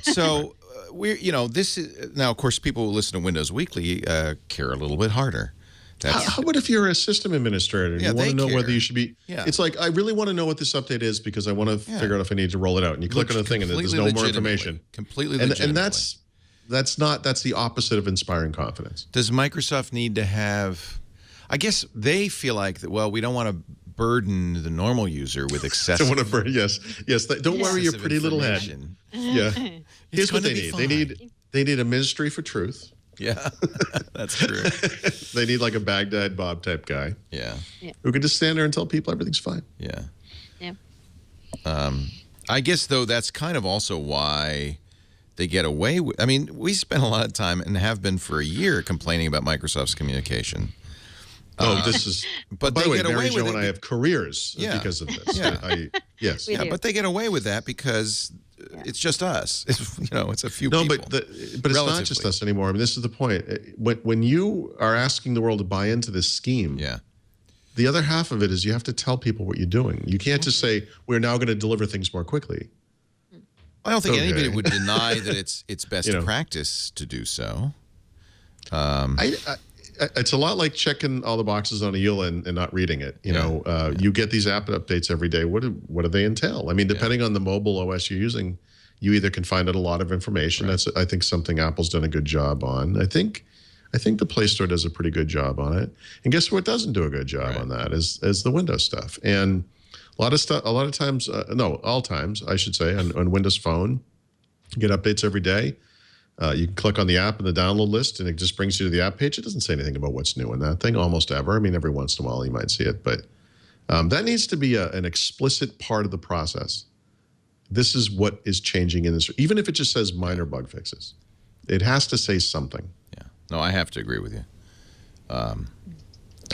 So this is now, of course, people who listen to Windows Weekly care a little bit harder. How about if you're a system administrator and you want to know whether you should be? Yeah. It's like, I really want to know what this update is because I want to figure out if I need to roll it out. And you click on the thing and there's no more information. Completely legitimately. And that's the opposite of inspiring confidence. Does Microsoft need to have? I guess they feel like that. Well, we don't want to burden the normal user with excessive. Yes. Don't worry your pretty little head. Yeah. Here's what they need. They need a ministry for truth. Yeah, that's true. They need like a Baghdad Bob type guy. Yeah. Who can just stand there and tell people everything's fine. Yeah. Yeah. I guess, though, that's kind of also why they get away with. I mean, we spent a lot of time and have been for a year complaining about Microsoft's communication. This is. But by the way, get away Mary Jo with and I have careers because of this. Yes. But they get away with that because it's just us. It's a few people. But it's not just us anymore. I mean, this is the point. When you are asking the world to buy into this scheme, the other half of it is you have to tell people what you're doing. You can't just say, we're now going to deliver things more quickly. I don't think anybody would deny that it's best practice to do so. It's a lot like checking all the boxes on a EULA and not reading it. You get these app updates every day. What do they entail? I mean, depending on the mobile OS you're using, you either can find out a lot of information. Right. That's, I think, something Apple's done a good job on. I think the Play Store does a pretty good job on it. And guess what doesn't do a good job on that is the Windows stuff. And a lot of times, all times, I should say, on Windows Phone, you get updates every day. You can click on the app in the download list, and it just brings you to the app page. It doesn't say anything about what's new in that thing almost ever. I mean, every once in a while you might see it, but that needs to be an explicit part of the process. This is what is changing in this, even if it just says minor bug fixes. It has to say something. Yeah. No, I have to agree with you.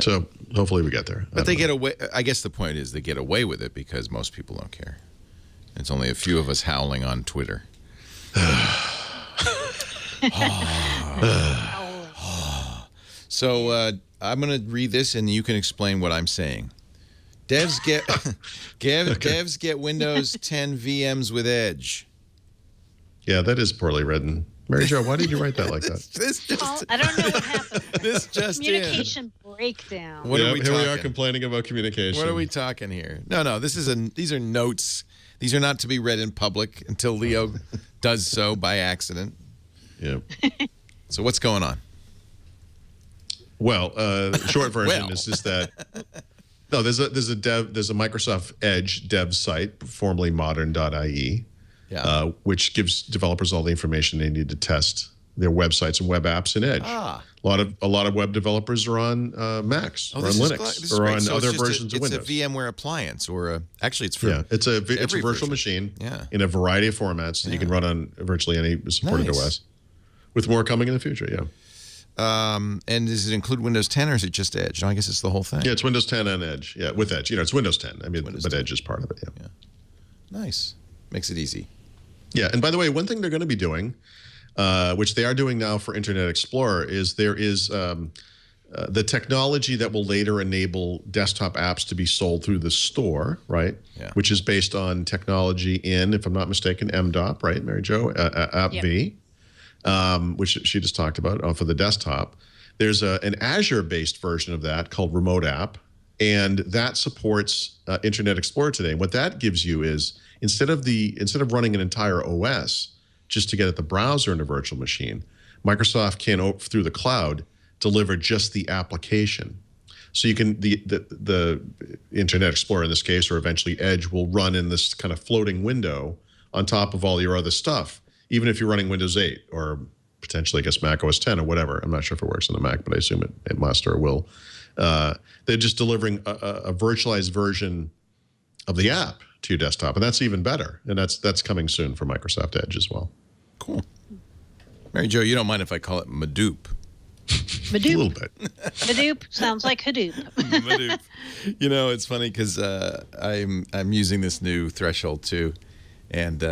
So hopefully we get there. But they get away. I guess the point is they get away with it because most people don't care. It's only a few of us howling on Twitter. So I'm going to read this, and you can explain what I'm saying. Devs get Windows 10 VMs with Edge. Yeah, that is poorly written. Mary Jo, why did you write that like that? I don't know what happened. This just Communication breakdown. What are we here talking? we are complaining about communication. What are we talking here? No. These are notes. These are not to be read in public until Leo does so by accident. Yeah. So what's going on? Well, short version is just that. No, there's a Microsoft Edge dev site, formerly modern.ie, which gives developers all the information they need to test their websites and web apps in Edge. A lot of web developers are on Macs or on Linux or on other versions of Windows. It's a VMware appliance, or actually, it's for it's a virtual machine in a variety of formats that you can run on virtually any supported OS. With more coming in the future, And does it include Windows 10 or is it just Edge? No, I guess it's the whole thing. Yeah, it's Windows 10 and Edge. Yeah, with Edge. It's Windows 10. I mean, but Edge is part of it. Yeah. Nice. Makes it easy. Yeah, and by the way, one thing they're going to be doing, which they are doing now for Internet Explorer, is there is the technology that will later enable desktop apps to be sold through the store, right? Yeah. Which is based on technology in, if I'm not mistaken, MDOP, right, Mary Jo? AppV. Which she just talked about for the desktop. There's an Azure-based version of that called Remote App, and that supports Internet Explorer today. And what that gives you is instead of running an entire OS just to get at the browser in a virtual machine, Microsoft can through the cloud deliver just the application. So you can the Internet Explorer in this case, or eventually Edge, will run in this kind of floating window on top of all your other stuff. Even if you're running Windows 8 or potentially, I guess, Mac OS 10 or whatever. I'm not sure if it works on the Mac, but I assume it must or will. They're just delivering a virtualized version of the app to your desktop, and that's even better. And that's coming soon for Microsoft Edge as well. Cool. Mary Jo, you don't mind if I call it Madoop? Madoop. A little bit. Madoop sounds like Hadoop. Madoop. It's funny because I'm using this new threshold too. And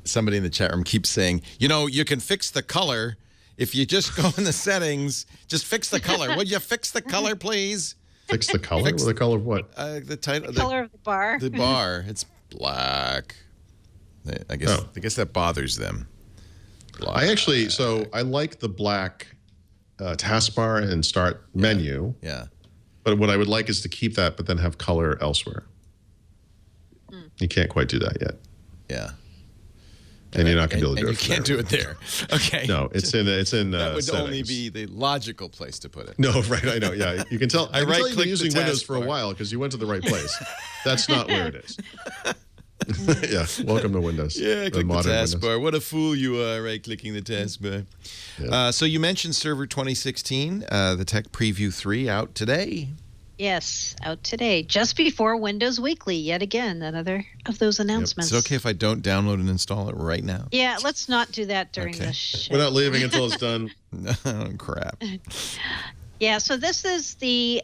somebody in the chat room keeps saying, you can fix the color if you just go in the settings. Just fix the color. Would you fix the color, please? Fix the color? The color of what? The title. The color of the bar. The bar. It's black. I guess that bothers them. Black. I like the black taskbar and start menu. Yeah. But what I would like is to keep that, but then have color elsewhere. You can't quite do that yet. Yeah. And you're not going to be able to do it. You can't do it there. Okay. No, it's in that would settings. only be the logical place to put it. No, right, I know. Yeah, you can tell. I can tell you've been using Windows for a bar. while because you went to the right place. That's not where it is. Yeah, welcome to Windows. Yeah, click the taskbar. What a fool you are, right-clicking the taskbar. Yeah. So you mentioned Server 2016, the Tech Preview 3 out today. Yes, out today, just before Windows Weekly. Yet again, another of those announcements. Is it okay if I don't download and install it right now? Yeah, let's not do that during the show. We're not leaving until it's done. Oh, crap. Yeah, so this is the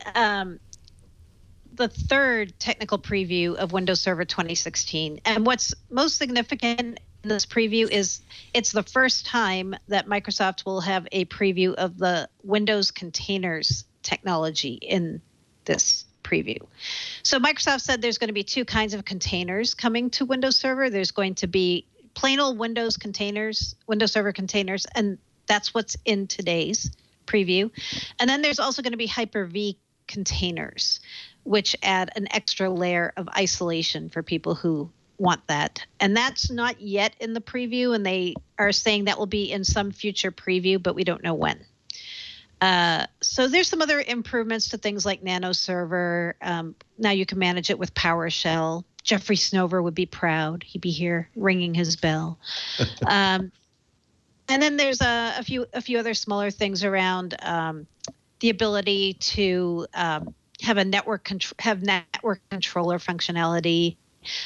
third technical preview of Windows Server 2016. And what's most significant in this preview is it's the first time that Microsoft will have a preview of the Windows containers technology in this preview. So Microsoft said there's going to be two kinds of containers coming to Windows Server. There's going to be plain old Windows containers, Windows Server containers, and that's what's in today's preview. And then there's also going to be Hyper-V containers, which add an extra layer of isolation for people who want that. And that's not yet in the preview, and they are saying that will be in some future preview, but we don't know when. So there's some other improvements to things like Nano Server. Now you can manage it with PowerShell. Jeffrey Snover would be proud. He'd be here ringing his bell. And then there's a few other smaller things around the ability to have network controller functionality.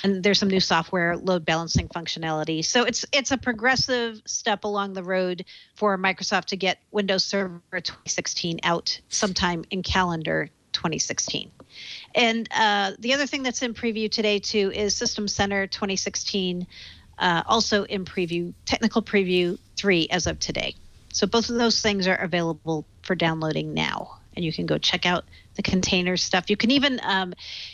And there's some new software load balancing functionality. So it's a progressive step along the road for Microsoft to get Windows Server 2016 out sometime in calendar 2016. And the other thing that's in preview today, too, is System Center 2016, also in preview, technical preview 3 as of today. So both of those things are available for downloading now. And you can go check out the container stuff. You can even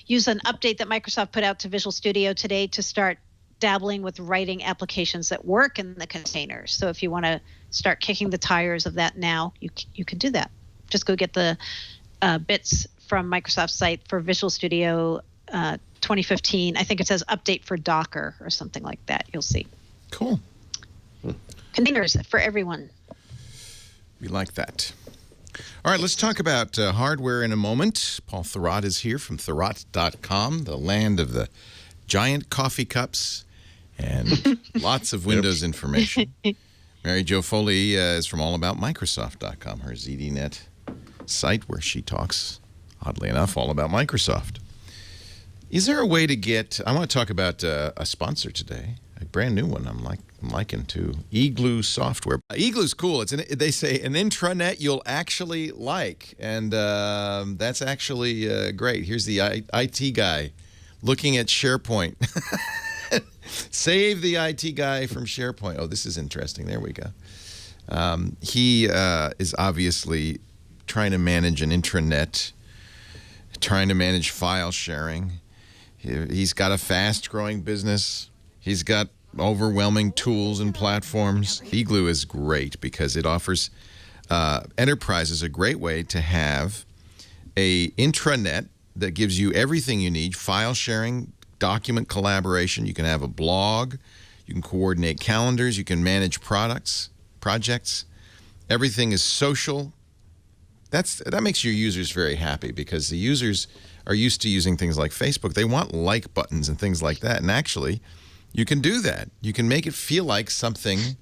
use an update that Microsoft put out to Visual Studio today to start dabbling with writing applications that work in the containers. So if you want to start kicking the tires of that now, you can do that. Just go get the bits from Microsoft's site for Visual Studio 2015. I think it says update for Docker or something like that. You'll see. Cool. Containers for everyone. We like that. All right, let's talk about hardware in a moment. Paul Thurrott is here from Thurrott.com, the land of the giant coffee cups and lots of Windows information. Mary Jo Foley is from allaboutmicrosoft.com, her ZDNet site where she talks, oddly enough, all about Microsoft. Is there a way to get, I want to talk about a sponsor today, a brand new one I'm liking to Eagloo software. Igloo's cool. They say an intranet you'll actually like, and that's actually great. Here's the IT guy looking at SharePoint. Save the IT guy from SharePoint. Oh, this is interesting. There we go. He is obviously trying to manage an intranet, trying to manage file sharing. He's got a fast-growing business. He's got overwhelming tools and platforms. Eagloo is great because it offers enterprises a great way to have a intranet that gives you everything you need: file sharing, document collaboration. You can have a blog. You can coordinate calendars. You can manage projects. Everything is social. That makes your users very happy because the users are used to using things like Facebook. They want like buttons and things like that. And actually, you can do that. You can make it feel like something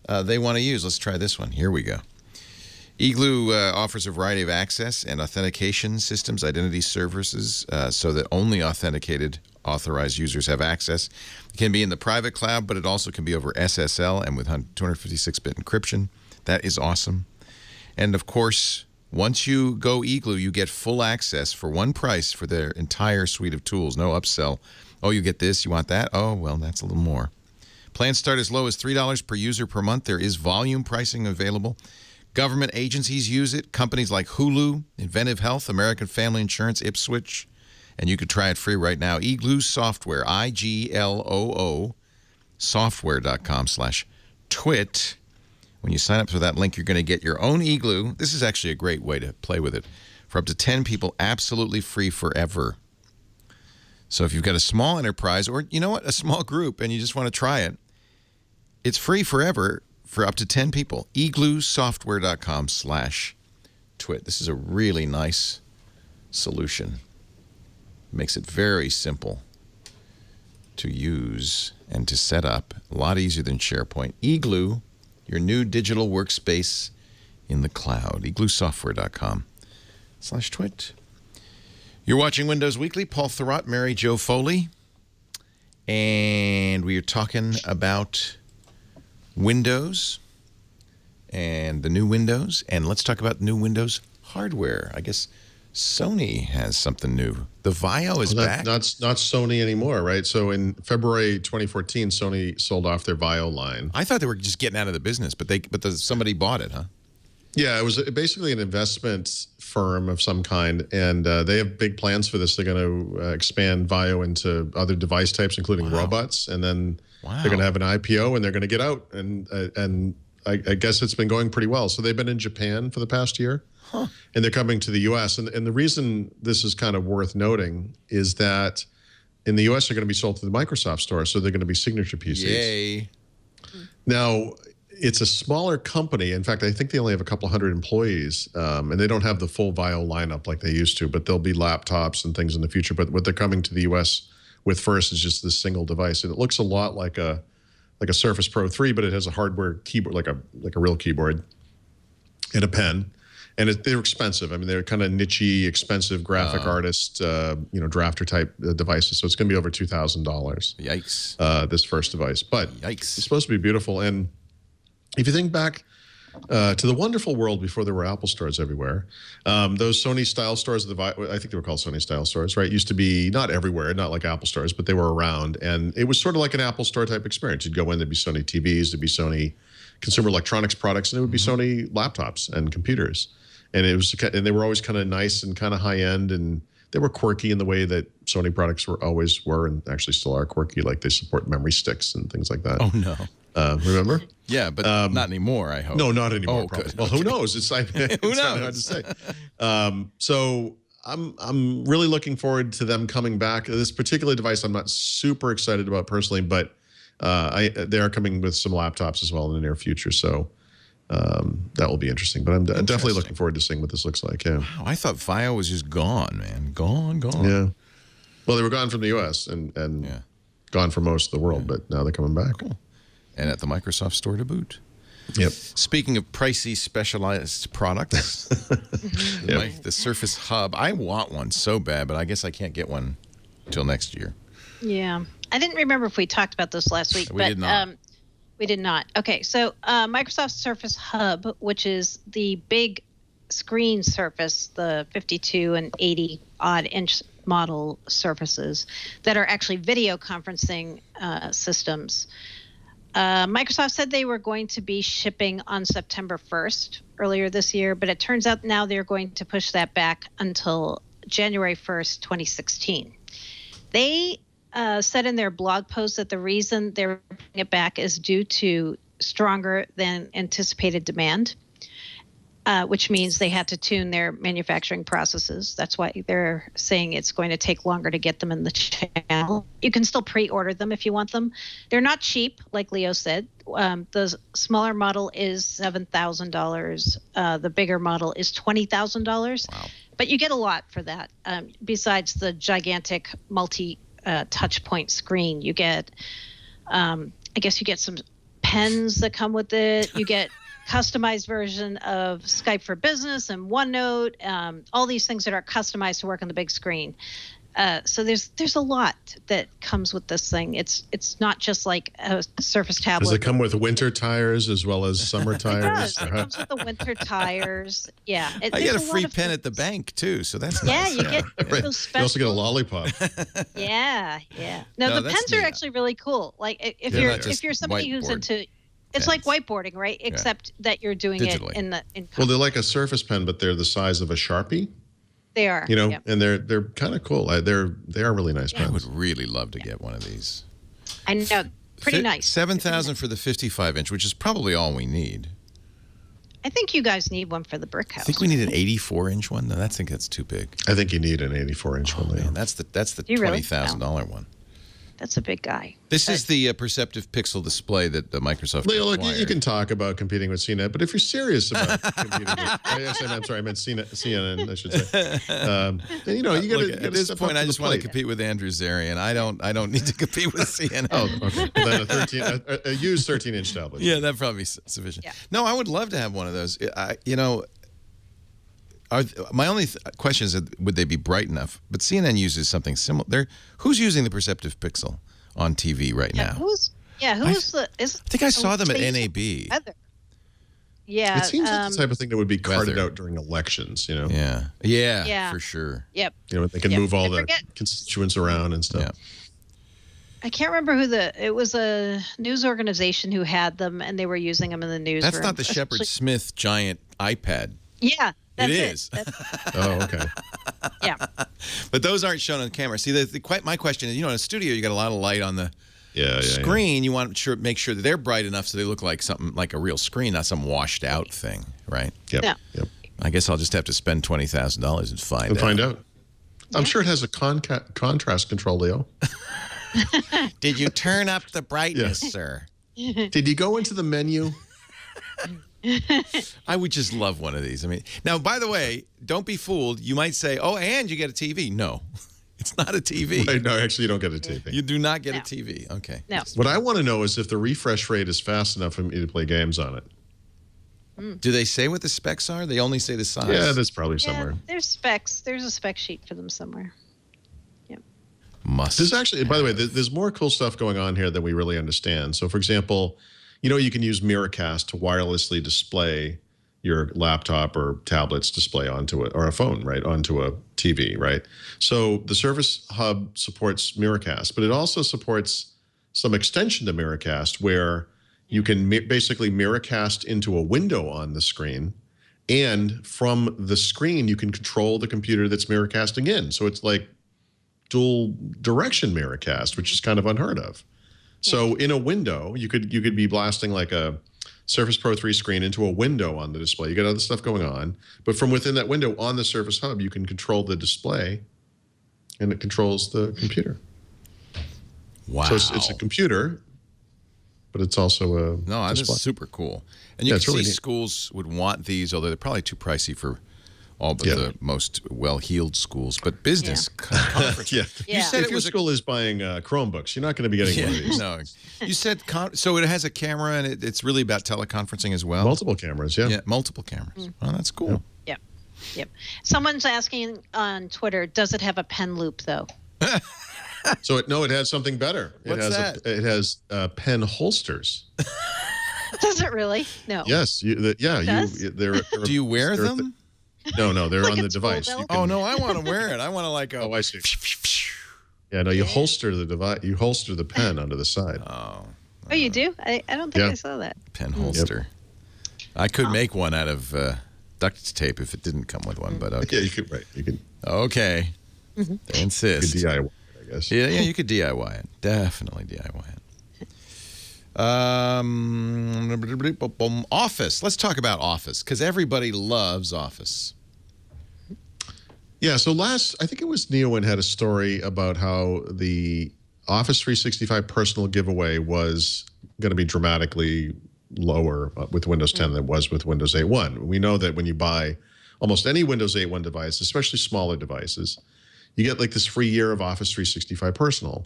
they want to use. Let's try this one. Here we go. Eagloo offers a variety of access and authentication systems, identity services, so that only authenticated, authorized users have access. It can be in the private cloud, but it also can be over SSL and with 256-bit encryption. That is awesome. And of course, once you go Eagloo, you get full access for one price for their entire suite of tools. No upsell. Oh, you get this, you want that? Oh, well, that's a little more. Plans start as low as $3 per user per month. There is volume pricing available. Government agencies use it. Companies like Hulu, Inventive Health, American Family Insurance, Ipswich. And you can try it free right now. Eagloo Software, IGLOO, software.com/twit. When you sign up for that link, you're going to get your own Eagloo. This is actually a great way to play with it. For up to 10 people, absolutely free forever. So if you've got a small enterprise or, you know what, a small group and you just want to try it, it's free forever for up to 10 people. igloosoftware.com/twit. This is a really nice solution. It makes it very simple to use and to set up. A lot easier than SharePoint. Eagloo, your new digital workspace in the cloud. igloosoftware.com/twit. You're watching Windows Weekly. Paul Thurrott, Mary Jo Foley. And we are talking about Windows and the new Windows. And let's talk about new Windows hardware. I guess Sony has something new. The Viao is back. Not Sony anymore, right? So in February 2014, Sony sold off their Viao line. I thought they were just getting out of the business, but somebody bought it, huh? Yeah, it was basically an investment firm of some kind, and they have big plans for this. They're going to expand Viao into other device types, including robots, and then they're going to have an IPO, and they're going to get out. And I guess it's been going pretty well. So they've been in Japan for the past year, and they're coming to the U.S. And the reason this is kind of worth noting is that in the U.S. they're going to be sold to the Microsoft store, so they're going to be signature PCs. Yay! Now, it's a smaller company. In fact, I think they only have a couple hundred employees, and they don't have the full Viao lineup like they used to, but there'll be laptops and things in the future. But what they're coming to the U.S. with first is just this single device. And it looks a lot like a Surface Pro 3, but it has a hardware keyboard, like a real keyboard and a pen. And they're expensive. I mean, they're kind of niche-y, expensive graphic artist, drafter type devices. So it's going to be over $2,000. Yikes! This first device, but yikes! It's supposed to be beautiful. And if you think back to the wonderful world before there were Apple stores everywhere, those Sony style stores, I think they were called Sony style stores, right? Used to be not everywhere, not like Apple stores, but they were around, and it was sort of like an Apple store type experience. You'd go in, there'd be Sony TVs, there'd be Sony consumer electronics products, and it would be Sony laptops and computers. And they were always kind of nice and kind of high end, and they were quirky in the way that Sony products always were, and actually still are quirky. Like they support memory sticks and things like that. Oh no. Remember? Yeah, but not anymore, I hope. No, not anymore. Oh, probably. good. Well, who knows? It's like Who knows? hard to say. So I'm really looking forward to them coming back. This particular device I'm not super excited about personally, but they are coming with some laptops as well in the near future. So that will be interesting. But I'm definitely looking forward to seeing what this looks like. Yeah. Wow, I thought Viao was just gone, man. Gone. Yeah. Well, they were gone from the U.S. and gone from most of the world, but now they're coming back. Cool. And at the Microsoft Store to boot. Yep. Speaking of pricey specialized products, the Surface Hub. I want one so bad, but I guess I can't get one until next year. Yeah. I didn't remember if we talked about this last week, but did not. We did not. Okay, so Microsoft Surface Hub, which is the big screen Surface, the 52 and 80 odd inch model Surfaces that are actually video conferencing systems. Microsoft said they were going to be shipping on September 1st earlier this year, but it turns out now they're going to push that back until January 1st, 2016. They said in their blog post that the reason they're bringing it back is due to stronger than anticipated demand, which means they had to tune their manufacturing processes. That's why they're saying it's going to take longer to get them in the channel. You can still pre-order them if you want them. They're not cheap, like Leo said. The smaller model is $7,000. The bigger model is $20,000. Wow. But you get a lot for that. Besides the gigantic touch point screen, you get, I guess you get some pens that come with it. You get customized version of Skype for Business and OneNote, all these things that are customized to work on the big screen. So there's a lot that comes with this thing. It's not just like a Surface tablet. Does it come with winter tires as well as summer tires? It comes with the winter tires. Yeah. I get a free pen at the bank too, so that's nice. You get Right. those special. You also get a lollipop. Yeah. No, the pens are actually really cool. Like if you're somebody who's into, it's like whiteboarding, right? Except that you're doing digitally. it in Well, they're like a Surface pen, but they're the size of a Sharpie. They are. And they're kind of cool. They are really nice pens. I would really love to get one of these. I know, pretty nice. 7,000 for the 55-inch, which is probably all we need. I think you guys need one for the brick house. I think we need an 84-inch one. No, I think that's too big. I think you need an 84-inch one. Man, that's the $20,000 one. That's a big guy. This is the perceptive pixel display that the Microsoft Look, acquired. you can talk about competing with CNET, but if you're serious about competing with, I meant CNN, I should say. You got to. At this point, I just want to compete with Andrew Zarian. I don't need to compete with CNN. Oh, okay. Well, then a used 13-inch tablet. Yeah, that'd probably be sufficient. Yeah. No, I would love to have one of those. My only question is, would they be bright enough? But CNN uses something similar. Who's using the perceptive pixel on TV right now? I think I saw them at NAB. Yeah. It seems like the type of thing that would be carted out during elections, Yeah, for sure. Yep. They can move all the constituents around and stuff. Yeah. I can't remember it was a news organization who had them, and they were using them in the newsroom. That's not the Shepard Smith giant iPad. Yeah. It is. Oh, okay. Yeah. But those aren't shown on camera. See, my question is, in a studio, you got a lot of light on the screen. You want to make sure that they're bright enough so they look like something like a real screen, not some washed out thing, right? Yep. Yeah. Yep. I guess I'll just have to spend $20,000 and find out. I'm sure it has a contrast control, Leo. Did you turn up the brightness, sir? Did you go into the menu? I would just love one of these. I mean, now, by the way, don't be fooled. You might say, oh, and you get a TV. No, it's not a TV. Right, no, actually, you don't get a TV. You do not get a TV. Okay. No. What I want to know is if the refresh rate is fast enough for me to play games on it. Do they say what the specs are? They only say the size. Yeah, that's probably somewhere. There's specs. There's a spec sheet for them somewhere. Must. By the way, there's more cool stuff going on here than we really understand. So, for example, you can use Miracast to wirelessly display your laptop or tablet's display onto it, or a phone, right, onto a TV, right? So the Surface Hub supports Miracast, but it also supports some extension to Miracast where you can basically Miracast into a window on the screen And from the screen, you can control the computer that's mirrorcasting in. So it's like dual direction mirrorcast, which is kind of unheard of. So in a window, you could be blasting like a Surface Pro 3 screen into a window on the display. You got other stuff going on, but from within that window on the Surface Hub, you can control the display, and it controls the computer. Wow! So it's a computer, but it's also a this display. is super cool. And you can see schools would want these, although they're probably too pricey for all but the most well-heeled schools. But business conference. You said if your school is buying Chromebooks, you're not going to be getting one of these. No, you said so. It has a camera, and it's really about teleconferencing as well. Multiple cameras, yeah. Yeah, multiple cameras. Oh, that's cool. Yep. Someone's asking on Twitter, does it have a pen loop though? So it has something better. What's that? It has pen holsters. Does it really? No. Yes. Do you wear them? No, they're like on a the device. tool belt? Oh no, I want to wear it. I want to like I see. Yeah, no, you holster the device. You holster the pen onto the side. Oh, you do? I don't think I saw that. Pen holster. Yep. I could make one out of duct tape if it didn't come with one, but okay. Yeah, you could. Right, you could. Okay. They insist. You could DIY it, I guess. Yeah, you could DIY it. Definitely DIY it. Office. Let's talk about Office because everybody loves Office. Yeah. So I think it was Neowin had a story about how the Office 365 personal giveaway was going to be dramatically lower with Windows 10 than it was with Windows 8.1. We know that when you buy almost any Windows 8.1 device, especially smaller devices, you get like this free year of Office 365 personal.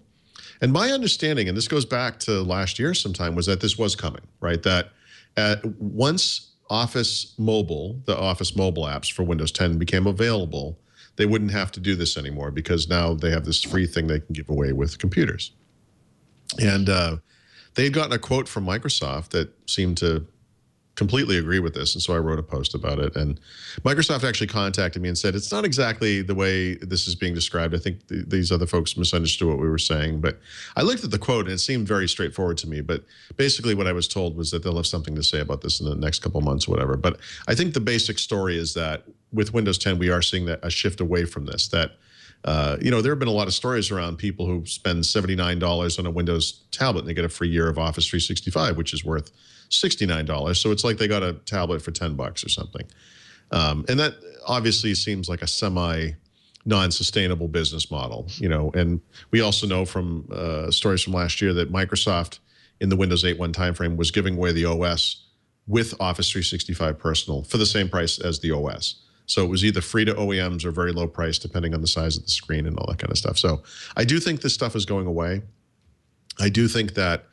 And my understanding, and this goes back to last year sometime, was that this was coming, right? That once Office Mobile, the Office mobile apps for Windows 10 became available, they wouldn't have to do this anymore because now they have this free thing they can give away with computers. And they had gotten a quote from Microsoft that seemed to completely agree with this. And so I wrote a post about it. And Microsoft actually contacted me and said, it's not exactly the way this is being described. I think these other folks misunderstood what we were saying. But I looked at the quote and it seemed very straightforward to me. But basically what I was told was that they'll have something to say about this in the next couple of months or whatever. But I think the basic story is that with Windows 10, we are seeing a shift away from this. That there have been a lot of stories around people who spend $79 on a Windows tablet and they get a free year of Office 365, which is worth $69. So it's like they got a tablet for $10 or something. And that obviously seems like a non-sustainable business model, and we also know from stories from last year that Microsoft in the Windows 8.1 timeframe was giving away the OS with Office 365 Personal for the same price as the OS. So it was either free to OEMs or very low price, depending on the size of the screen and all that kind of stuff. So I do think this stuff is going away. I do think that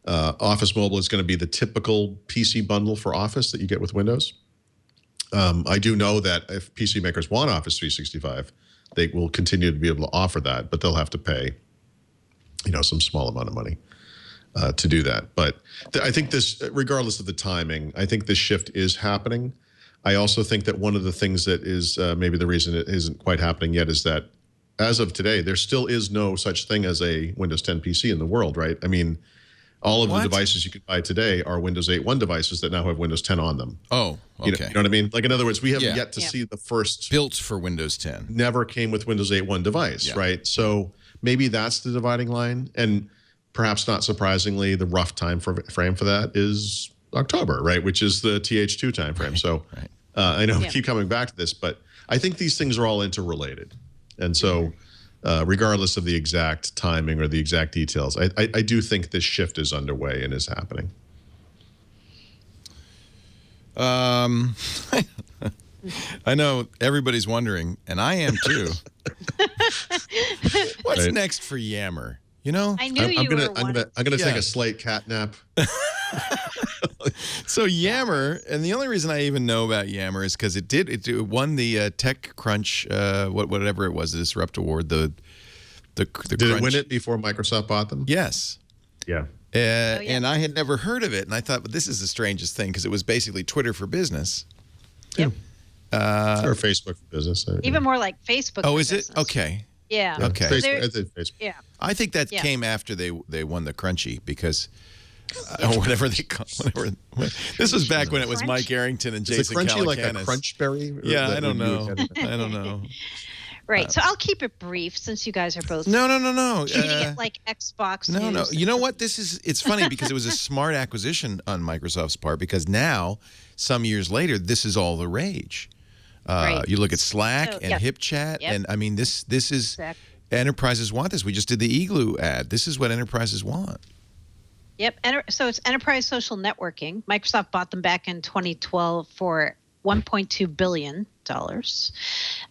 Office Mobile is going to be the typical PC bundle for Office that you get with Windows. I do know that if PC makers want Office 365, they will continue to be able to offer that, but they'll have to pay, some small amount of money to do that. But I think this, regardless of the timing, I think this shift is happening. I also think that one of the things that is maybe the reason it isn't quite happening yet is that as of today, there still is no such thing as a Windows 10 PC in the world, right? I mean, all of the devices you can buy today are Windows 8.1 devices that now have Windows 10 on them. Oh, okay. You know what I mean? Like, in other words, we have yet to see the first built for Windows 10. Never came with Windows 8.1 device, right? So maybe that's the dividing line. And perhaps not surprisingly, the rough time frame for that is October, right? Which is the TH2 time frame. So I know we keep coming back to this, but I think these things are all interrelated. And so regardless of the exact timing or the exact details, I do think this shift is underway and is happening. I know everybody's wondering, and I am too. What's next for Yammer? I knew you were I'm gonna take a slight cat nap. So Yammer, and the only reason I even know about Yammer is because it won the TechCrunch whatever it was, the Disrupt Award. The Did it win it before Microsoft bought them? Yes. Yeah. And I had never heard of it, and I thought, but this is the strangest thing because it was basically Twitter for business. Yep. Or Facebook for business. Even more like Facebook. Oh, for is business. it? Okay. Yeah. Okay. Facebook. Yeah. I think that came after they won the Crunchy because Or whatever they call This was back when it was Mike Arrington and Jason Is it crunchy like a Calacanis. crunchberry? Yeah, I don't know. I don't know. Right. So I'll keep it brief since you guys are both No. treating it like Xbox No. news. You know what? It's funny because it was a smart acquisition on Microsoft's part because now, some years later, this is all the rage. Right. You look at Slack and yep. HipChat, Yep. and I mean, this is Exactly. enterprises want this. We just did the Eagloo ad. This is what enterprises want. Yep. So it's enterprise social networking. Microsoft bought them back in 2012 for $1.2 billion.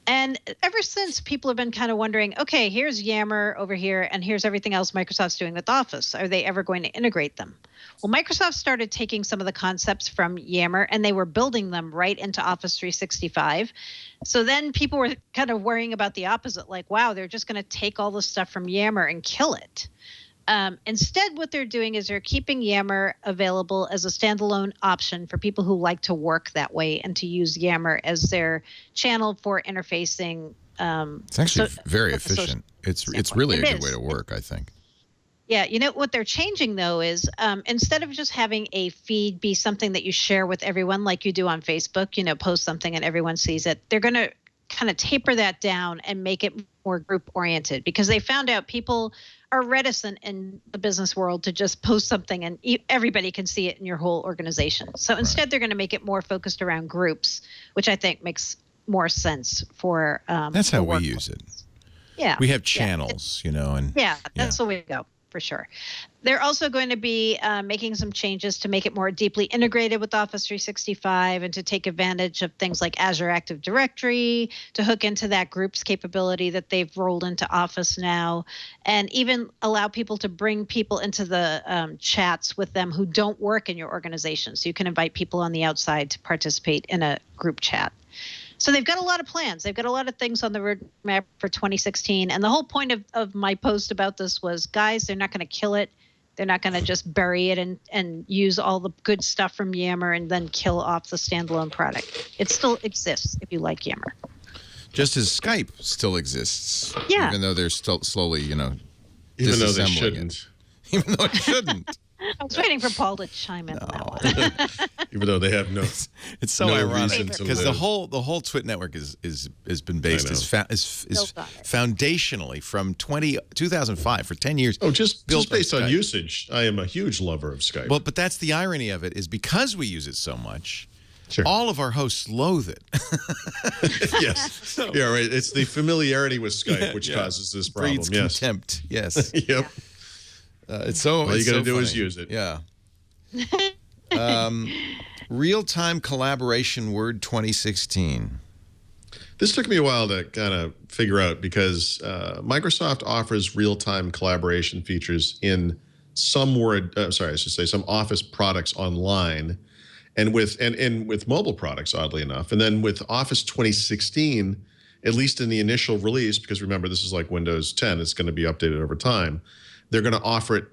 And ever since, people have been kind of wondering, okay, here's Yammer over here, and here's everything else Microsoft's doing with Office. Are they ever going to integrate them? Well, Microsoft started taking some of the concepts from Yammer, and they were building them right into Office 365. So then people were kind of worrying about the opposite, like, wow, they're just going to take all this stuff from Yammer and kill it. Instead, what they're doing is they're keeping Yammer available as a standalone option for people who like to work that way and to use Yammer as their channel for interfacing. It's actually very efficient. It's really a good way to work, I think. Yeah, you know what they're changing though is instead of just having a feed be something that you share with everyone like you do on Facebook, post something and everyone sees it, they're going to kind of taper that down and make it more group oriented because they found out people are reticent in the business world to just post something and everybody can see it in your whole organization. So instead, they're going to make it more focused around groups, which I think makes more sense for that's how we use it. Yeah. We have channels, and that's the way to go. For sure. They're also going to be making some changes to make it more deeply integrated with Office 365 and to take advantage of things like Azure Active Directory, to hook into that groups capability that they've rolled into Office now, and even allow people to bring people into the chats with them who don't work in your organization. So you can invite people on the outside to participate in a group chat. So they've got a lot of plans. They've got a lot of things on the roadmap for 2016. And the whole point of my post about this was, guys, they're not going to kill it. They're not going to just bury it and use all the good stuff from Yammer and then kill off the standalone product. It still exists if you like Yammer. Just as Skype still exists. Yeah. Even though they're still slowly, even though they shouldn't. Even though it shouldn't. I was waiting for Paul to chime in on that one. Even though they have no, it's so no ironic because the whole Twit network has been based is foundationally from 2005 for 10 years. Oh, just based on Skype. Usage, I am a huge lover of Skype. Well, but that's the irony of it is because we use it so much. Sure. All of our hosts loathe it. Yes. Yeah, right. It's the familiarity with Skype which causes this problem. Breeds yes. contempt. Yes. Yep. It's so. All you got to do funny. is use it. Yeah. Real-time collaboration Word 2016. This took me a while to kind of figure out because Microsoft offers real-time collaboration features in some some Office products online, and with mobile products, oddly enough, and then with Office 2016, at least in the initial release, because remember this is like Windows 10, it's going to be updated over time. They're going to offer it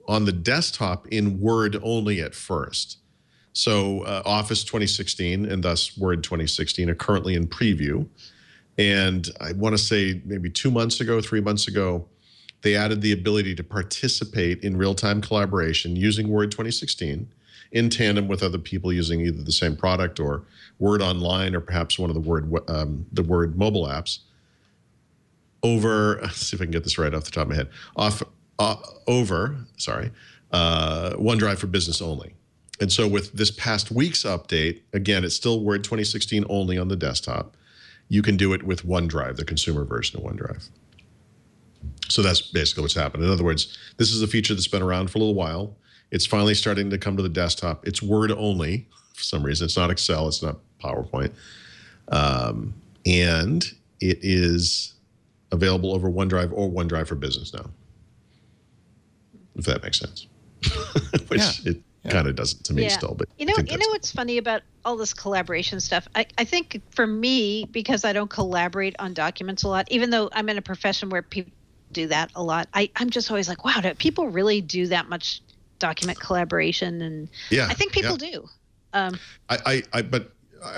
on the desktop in Word only at first. So Office 2016 and thus Word 2016 are currently in preview. And I want to say maybe 2 months ago, 3 months ago, they added the ability to participate in real-time collaboration using Word 2016 in tandem with other people using either the same product or Word Online or perhaps one of the Word mobile apps. Let's see if I can get this right off the top of my head. OneDrive for Business only. And so with this past week's update, again, it's still Word 2016 only on the desktop. You can do it with OneDrive, the consumer version of OneDrive. So that's basically what's happened. In other words, this is a feature that's been around for a little while. It's finally starting to come to the desktop. It's Word only for some reason. It's not Excel. It's not PowerPoint. And it is available over OneDrive or OneDrive for Business now, if that makes sense. Which it kind of doesn't to me still. But you know what's funny about all this collaboration stuff? I think for me, because I don't collaborate on documents a lot, even though I'm in a profession where people do that a lot, I'm just always like, wow, do people really do that much document collaboration? And I think people do. But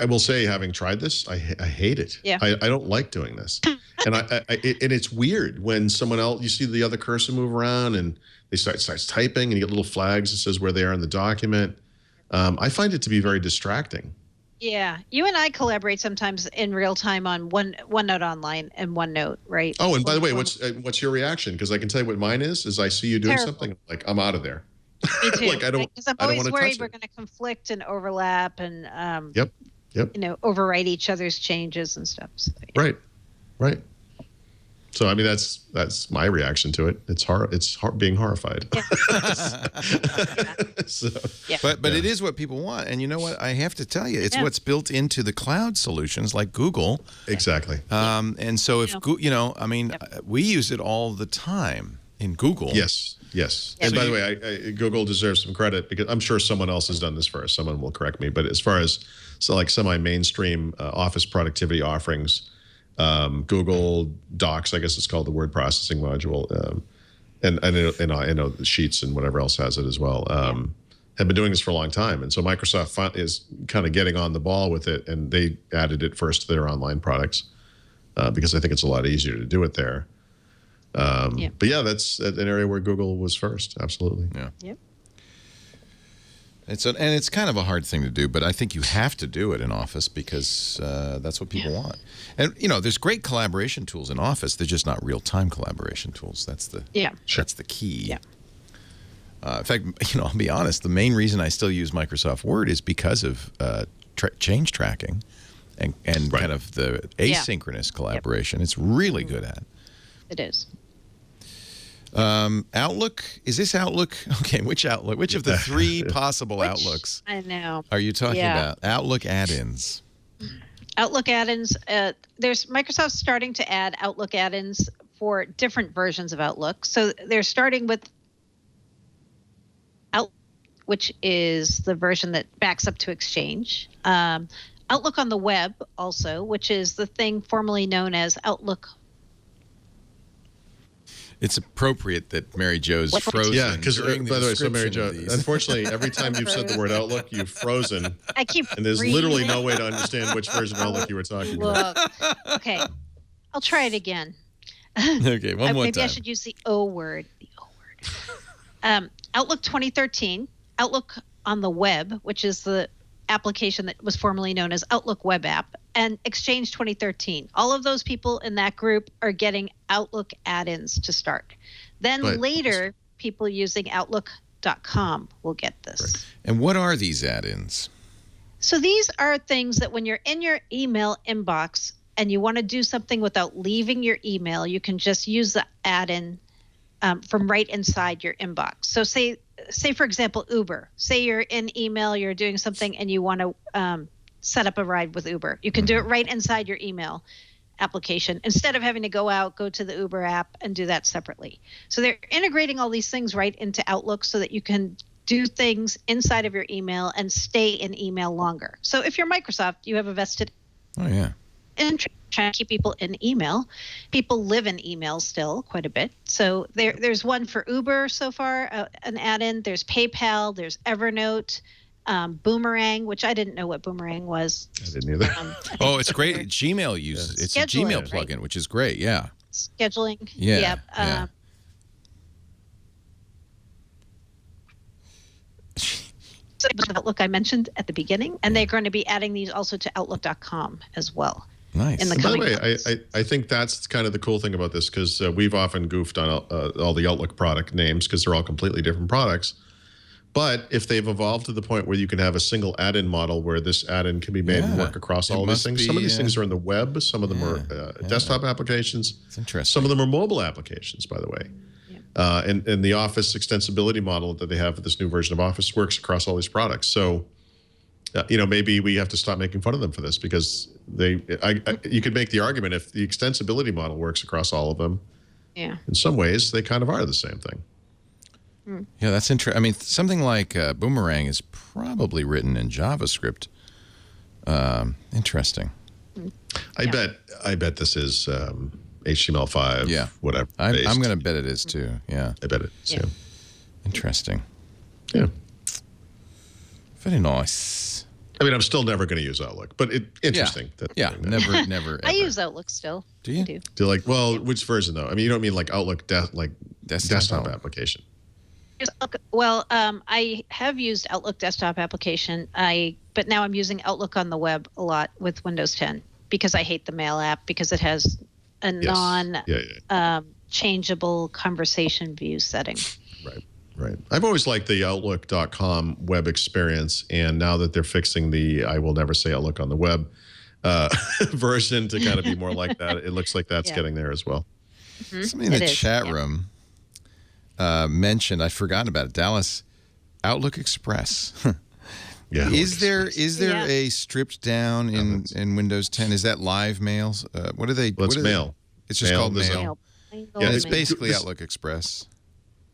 I will say, having tried this, I hate it. Yeah. I don't like doing this. And and it's weird when someone else, you see the other cursor move around and they starts typing and you get little flags that says where they are in the document. I find it to be very distracting. Yeah, you and I collaborate sometimes in real time on OneNote Online and OneNote, right? Oh, and by the way, what's your reaction? Because I can tell you what mine is I see you doing something, like I'm out of there. Me too. Like because I'm always worried we're going to conflict and overlap and Yep. overwrite each other's changes and stuff. So, yeah. Right. So I mean that's my reaction to it. It's being horrified. Yeah. So, but it is what people want, and you know what? I have to tell you, it's what's built into the cloud solutions like Google. Exactly. And so if we use it all the time in Google. Yes. And by the way, Google deserves some credit because I'm sure someone else has done this first. Someone will correct me. But as far as like semi-mainstream office productivity offerings, Google Docs, I guess it's called the word processing module, and I know the Sheets and whatever else has it as well, have been doing this for a long time. And so Microsoft is kind of getting on the ball with it, and they added it first to their online products because I think it's a lot easier to do it there. But yeah, that's an area where Google was first. Absolutely. Yeah. Yep. It's kind of a hard thing to do, but I think you have to do it in Office because that's what people want. And there's great collaboration tools in Office. They're just not real-time collaboration tools. That's the key. Yeah. In fact, I'll be honest. The main reason I still use Microsoft Word is because of change tracking and kind of the asynchronous collaboration. It's really good at. It is. Outlook, is this Outlook? Okay, which Outlook? Which of the three possible Outlooks I know are you talking about? Outlook add-ins. Outlook add-ins. There's Microsoft starting to add Outlook add-ins for different versions of Outlook. So they're starting with Outlook, which is the version that backs up to Exchange. Outlook on the web also, which is the thing formerly known as Outlook. It's appropriate that Mary Jo's frozen. Yeah, because by the way, so Mary Jo, Jo, unfortunately, every time you've said the word Outlook, you've frozen. I keep and there's literally no way to understand which version of Outlook you were talking about. Okay, I'll try it again. Okay, one more time. Maybe I should use the O word. The O word. Outlook 2013, Outlook on the web, which is the application that was formerly known as Outlook Web App, and Exchange 2013. All of those people in that group are getting Outlook add-ins to start. Then later, people using Outlook.com will get this. Right. And what are these add-ins? So these are things that when you're in your email inbox and you want to do something without leaving your email, you can just use the add-in from right inside your inbox. So say for example, Uber. Say you're in email, you're doing something, and you want to set up a ride with Uber. You can do it right inside your email application instead of having to go to the Uber app and do that separately. So they're integrating all these things right into Outlook so that you can do things inside of your email and stay in email longer. So if you're Microsoft, you have a vested interest trying to keep people in email. People live in email still quite a bit. So there's one for Uber so far, an add-in. There's PayPal. There's Evernote, Boomerang, which I didn't know what Boomerang was. I didn't either. It's great. Gmail uses it's a Gmail plugin, which is great. Yeah. Scheduling. Yeah. So Outlook I mentioned at the beginning, and they're going to be adding these also to Outlook.com as well. Nice. In the By the coming way, months. I think that's kind of the cool thing about this because we've often goofed on all the Outlook product names because they're all completely different products. But if they've evolved to the point where you can have a single add-in model where this add-in can be made and work across all these things. Some of these things are in the web. Some of them are desktop applications. It's interesting. Some of them are mobile applications, by the way. And the Office extensibility model that they have for this new version of Office works across all these products. So, maybe we have to stop making fun of them for this because you could make the argument if the extensibility model works across all of them. Yeah. In some ways, they kind of are the same thing. Yeah, that's interesting. I mean, something like Boomerang is probably written in JavaScript. Interesting. I bet this is HTML5. Yeah, whatever. I'm going to bet it is too. Yeah, I bet it is too. Interesting. Yeah. Very nice. I mean, I'm still never going to use Outlook, but interesting. Yeah, never. Ever. I use Outlook still. Do you? I do. Do like, well, which version though? I mean, you don't mean like Outlook desktop application. Well, I have used Outlook desktop application. But now I'm using Outlook on the web a lot with Windows 10 because I hate the Mail app because it has a changeable conversation view setting. Right. I've always liked the Outlook.com web experience, and now that they're fixing the I will never say Outlook on the web version to kind of be more like that, it looks like that's getting there as well. Mm-hmm. Somebody in the chat room mentioned, I'd forgotten about it, Dallas, Outlook Express. Yeah. Is there a stripped down in Windows 10? Is that live mails? What are they? Well, it's Mail. It's just called Mail. Yeah, it's basically Outlook Express.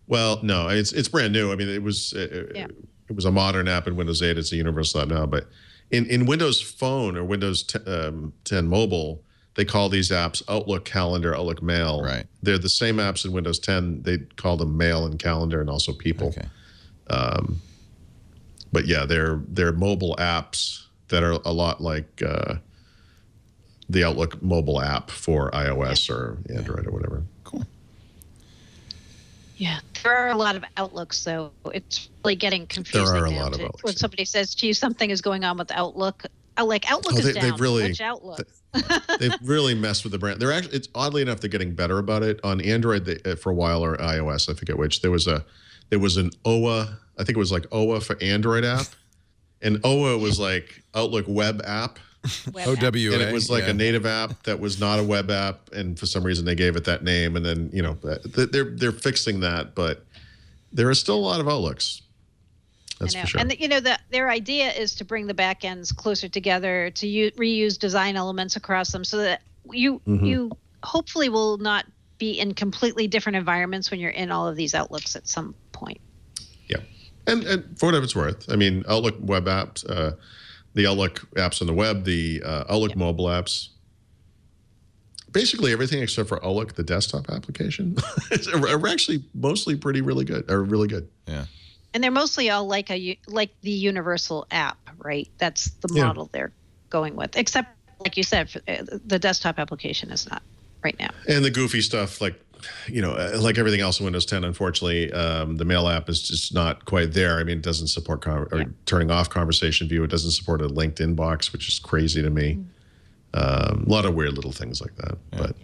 Well, no, it's brand new. I mean, it was a modern app in Windows 8. It's a universal app now, but in Windows Phone or Windows 10 Mobile, they call these apps Outlook Calendar, Outlook Mail. Right. They're the same apps in Windows 10. They call them Mail and Calendar and also People. Okay. But yeah, they're mobile apps that are a lot like the Outlook mobile app for iOS or Android or whatever. Cool. Yeah, there are a lot of Outlooks, though. It's really getting confusing. There are a now lot of Outlooks. when somebody says to you something is going on with Outlook. Like Outlook is down. Which Outlook? They've really messed with the brand. They're actually, it's oddly enough, they're getting better about it on Android for a while or iOS. I forget which. There was an OWA. I think it was like OWA for Android app, and OWA was like Outlook web app. OWA. And it was like a native app that was not a web app, and for some reason they gave it that name. And then they're fixing that, but there are still a lot of Outlooks. That's for sure. And their idea is to bring the back ends closer together, to reuse design elements across them, so that you hopefully will not be in completely different environments when you're in all of these Outlooks at some point. Yeah, and for whatever it's worth, I mean, Outlook web apps, the Outlook apps on the web, the Outlook mobile apps, basically everything except for Outlook, the desktop application, are actually mostly really good. Yeah. And they're mostly all like the universal app, right? That's the model they're going with. Except, like you said, the desktop application is not right now. And the goofy stuff, like everything else in Windows 10, unfortunately, the Mail app is just not quite there. I mean, it doesn't support turning off conversation view. It doesn't support a linked inbox, which is crazy to me. A lot of weird little things like that. But.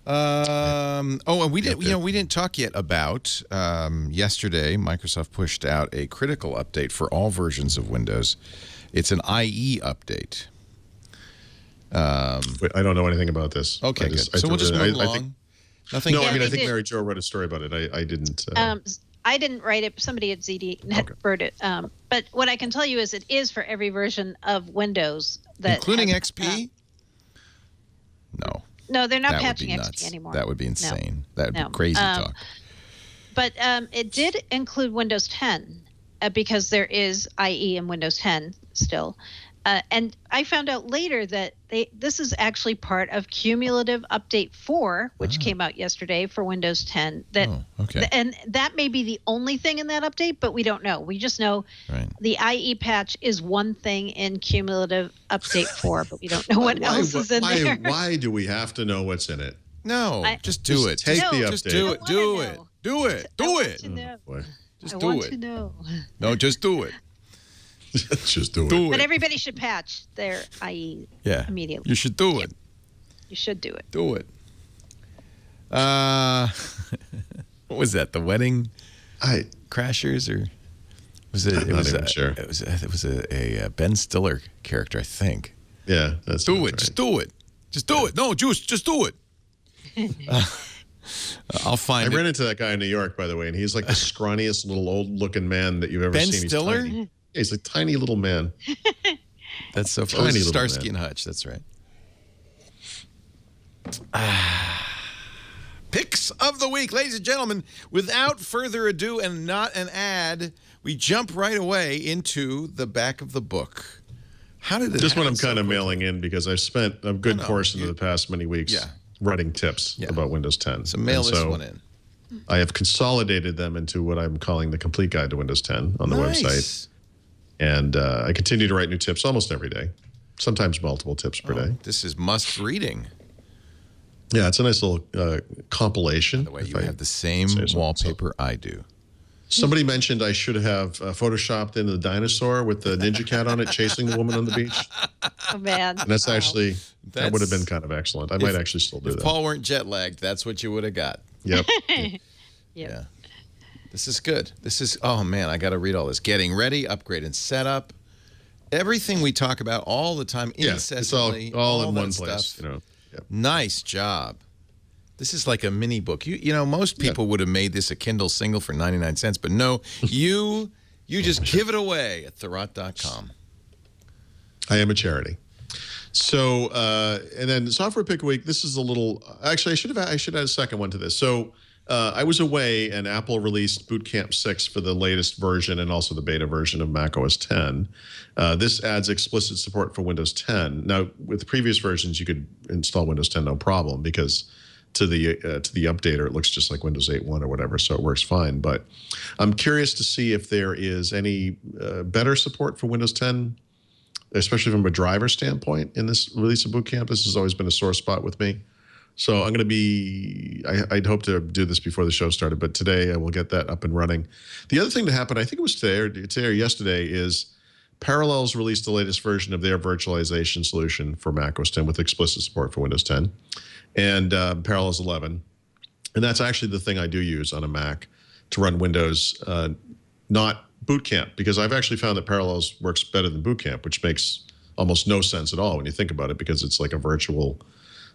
And we didn't talk yet about yesterday. Microsoft pushed out a critical update for all versions of Windows. It's an IE update. Wait, I don't know anything about this. Okay, good. So we'll just move along. I think Mary Jo wrote a story about it. I didn't. I didn't write it. Somebody at ZDNet wrote it. But what I can tell you is it is for every version of Windows, including XP. No, they're not patching XP anymore. That would be insane. That would be crazy talk. But it did include Windows 10 because there is IE in Windows 10 still. And I found out later that this is actually part of Cumulative Update 4, which came out yesterday for Windows 10. And that may be the only thing in that update, but we don't know. We just know the IE patch is one thing in Cumulative Update 4, but we don't know what else is in there. Why do we have to know what's in it? No, just do it. Take the update. Just do it. Do it. Do it. Do it. Just do it. No, just do it. Just do it. But everybody should patch their IE immediately. You should do it. You should do it. Do it. What was that? The wedding crashers, or was it? I'm not even sure. It was a Ben Stiller character, I think. Yeah, that's do it. Right. Just do it. Just do it. No, just do it. I'll find. I ran into that guy in New York, by the way, and he's like the scrawniest little old-looking man that you've ever seen. Ben Stiller. He's a tiny little man. That's so funny. Starsky and Hutch. That's right. Picks of the week, ladies and gentlemen. Without further ado, and not an ad, we jump right away into the back of the book. How did it? Just what I'm kind of mailing in because I've spent a good portion of the past many weeks writing tips about Windows 10. So mail this one in. I have consolidated them into what I'm calling the complete guide to Windows 10 on the website. And I continue to write new tips almost every day, sometimes multiple tips per day. This is must reading. Yeah, it's a nice little compilation. By the way, you have the same wallpaper I do. Somebody mentioned I should have photoshopped in the dinosaur with the ninja cat on it chasing the woman on the beach. Oh, man. And that's actually, that would have been kind of excellent. I might actually still do that. If Paul weren't jet lagged, that's what you would have got. Yep. Yeah. This is good. This is, oh man, I got to read all this. Getting ready, upgrade and setup. Everything we talk about all the time, incessantly. It's all in one place. You know. Yep. Nice job. This is like a mini book. You know, most people would have made this a Kindle single for 99 cents, but no, you just give it away at Thurrott.com. I am a charity. So, and then software pick a week. This is a little. Actually, I should add a second one to this. So, I was away, and Apple released Boot Camp 6 for the latest version and also the beta version of Mac OS 10. This adds explicit support for Windows 10. Now, with previous versions, you could install Windows 10 no problem because to the updater, it looks just like Windows 8.1 or whatever, so it works fine. But I'm curious to see if there is any better support for Windows 10, especially from a driver standpoint in this release of Boot Camp. This has always been a sore spot with me. So I'm going to be, I'd hope to do this before the show started, but today I will get that up and running. The other thing to happen, I think it was today or yesterday, is Parallels released the latest version of their virtualization solution for Mac OS 10 with explicit support for Windows 10 and Parallels 11. And that's actually the thing I do use on a Mac to run Windows, not Boot Camp, because I've actually found that Parallels works better than Boot Camp, which makes almost no sense at all when you think about it, because it's like a virtual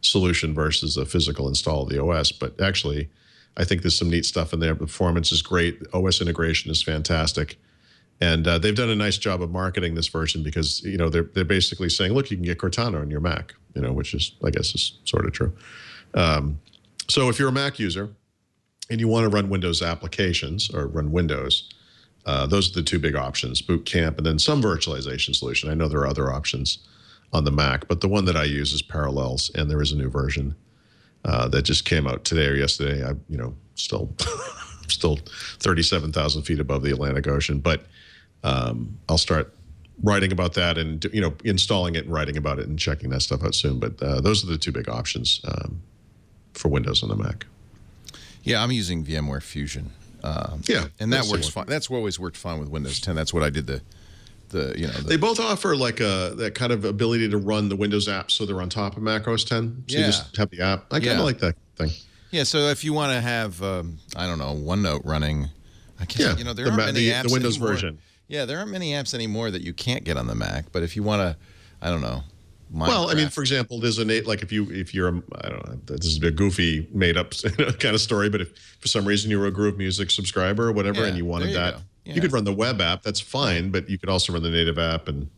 solution versus a physical install of the OS. But actually, I think there's some neat stuff in there. Performance is great. OS integration is fantastic. And they've done a nice job of marketing this version because, you know, they're basically saying, look, you can get Cortana on your Mac, you know, which is, I guess, is sort of true. So if you're a Mac user and you want to run Windows applications or run Windows, those are the two big options, Boot Camp and then some virtualization solution. I know there are other options on the Mac, but the one that I use is Parallels, and there is a new version that just came out today or yesterday. I, you know, still 37,000 feet above the Atlantic Ocean, but I'll start writing about that and, you know, installing it and writing about it and checking that stuff out soon. But those are the two big options for Windows on the Mac. Yeah, I'm using VMware Fusion. And that works fine. That's always worked fine with Windows 10. That's what I did they both offer like that kind of ability to run the Windows apps so they're on top of Mac OS 10. So you just have the app. I kind of like that thing. Yeah, so if you want to have, I don't know, OneNote running, I guess, you know, there aren't many apps the Windows anymore. version. Yeah, there aren't many apps anymore that you can't get on the Mac. But if you want to, I don't know. Minecraft. Well, I mean, for example, there's like if you're I don't know, this is a goofy made up kind of story, but if for some reason you were a Groove Music subscriber or whatever and you wanted that, you could run the web app. That's fine, but you could also run the native app, and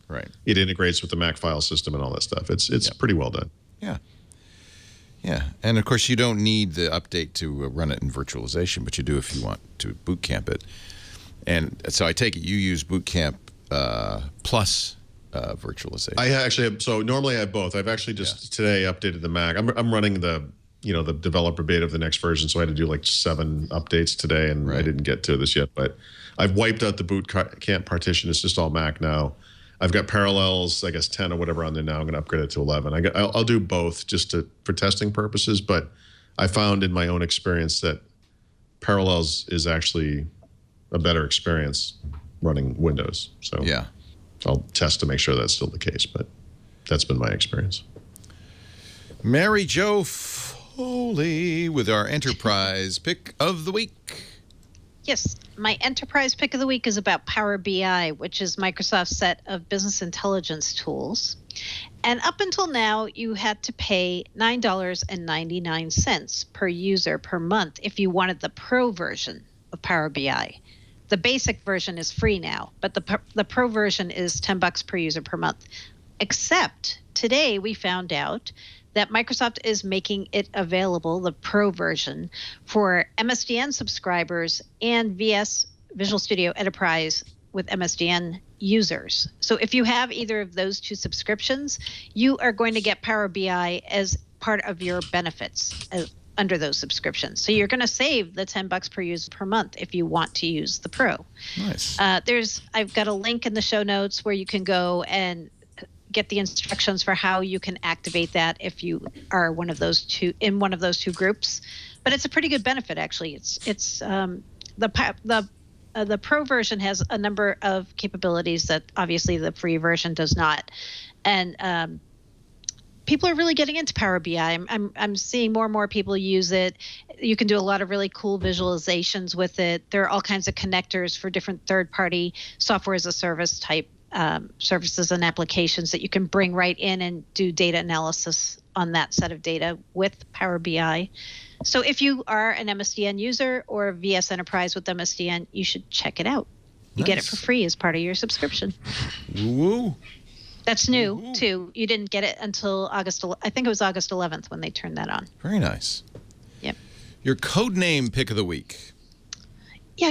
it integrates with the Mac file system and all that stuff. It's pretty well done. Yeah. Yeah, and of course you don't need the update to run it in virtualization, but you do if you want to boot camp it. And so I take it you use Boot Camp plus virtualization. I actually have, so normally I have both. I've actually just today updated the Mac. I'm running the developer beta of the next version, so I had to do like 7 updates today, and I didn't get to this yet. But I've wiped out the Boot Camp partition. It's just all Mac now. I've got Parallels, I guess 10 or whatever on there now. I'm going to upgrade it to 11. I'll do both just for testing purposes, but I found in my own experience that Parallels is actually a better experience running Windows. So I'll test to make sure that's still the case, but that's been my experience. Mary Jo Foley with our enterprise pick of the week. Yes, my enterprise pick of the week is about Power BI, which is Microsoft's set of business intelligence tools. And up until now, you had to pay $9.99 per user per month if you wanted the Pro version of Power BI. The basic version is free now, but the Pro version is $10 per user per month. Except today we found out that Microsoft is making it available, the Pro version, for MSDN subscribers and VS Visual Studio Enterprise with MSDN users. So if you have either of those 2 subscriptions, you are going to get Power BI as part of your benefits under those subscriptions. So you're going to save the $10 per user per month if you want to use the Pro. Nice. I've got a link in the show notes where you can go and get the instructions for how you can activate that if you are one of those two groups. But it's a pretty good benefit, actually. It's the Pro version has a number of capabilities that obviously the free version does not, and people are really getting into Power BI. I'm seeing more and more people use it. You can do a lot of really cool visualizations with it. There are all kinds of connectors for different third-party software as a service type services and applications that you can bring right in and do data analysis on that set of data with Power BI. So if you are an MSDN user or VS Enterprise with MSDN, you should check it out. You get it for free as part of your subscription. Woo. That's new, too. You didn't get it until I think it was August 11th when they turned that on. Very nice. Yep. Your code name pick of the week. Yeah,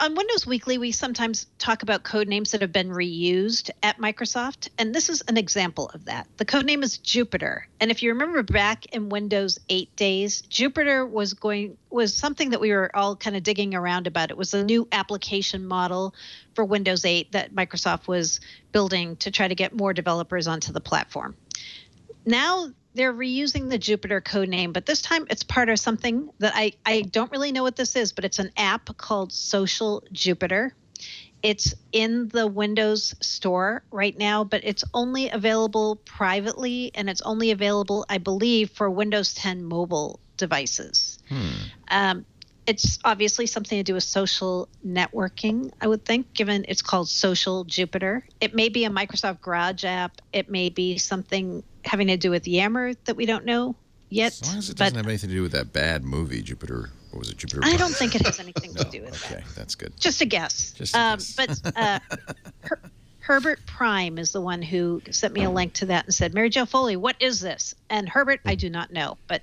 on Windows Weekly, we sometimes talk about code names that have been reused at Microsoft, and this is an example of that. The code name is Jupyter, and if you remember back in Windows 8 days, Jupyter was something that we were all kind of digging around about. It was a new application model for Windows 8 that Microsoft was building to try to get more developers onto the platform. Now they're reusing the Jupyter code name, but this time it's part of something that I don't really know what this is, but it's an app called Social Jupyter. It's in the Windows Store right now, but it's only available privately, and it's only available, I believe, for Windows 10 mobile devices. It's obviously something to do with social networking, I would think, given it's called Social Jupyter. It may be a Microsoft Garage app. It may be something having to do with Yammer that we don't know yet. As long as it doesn't have anything to do with that bad movie, Jupiter. What was it, Jupiter? I don't think it has anything to do with that. Okay, that's good. Just a guess. But Herbert Prime is the one who sent me a link to that and said, Mary Jo Foley, what is this? And Herbert, I do not know, but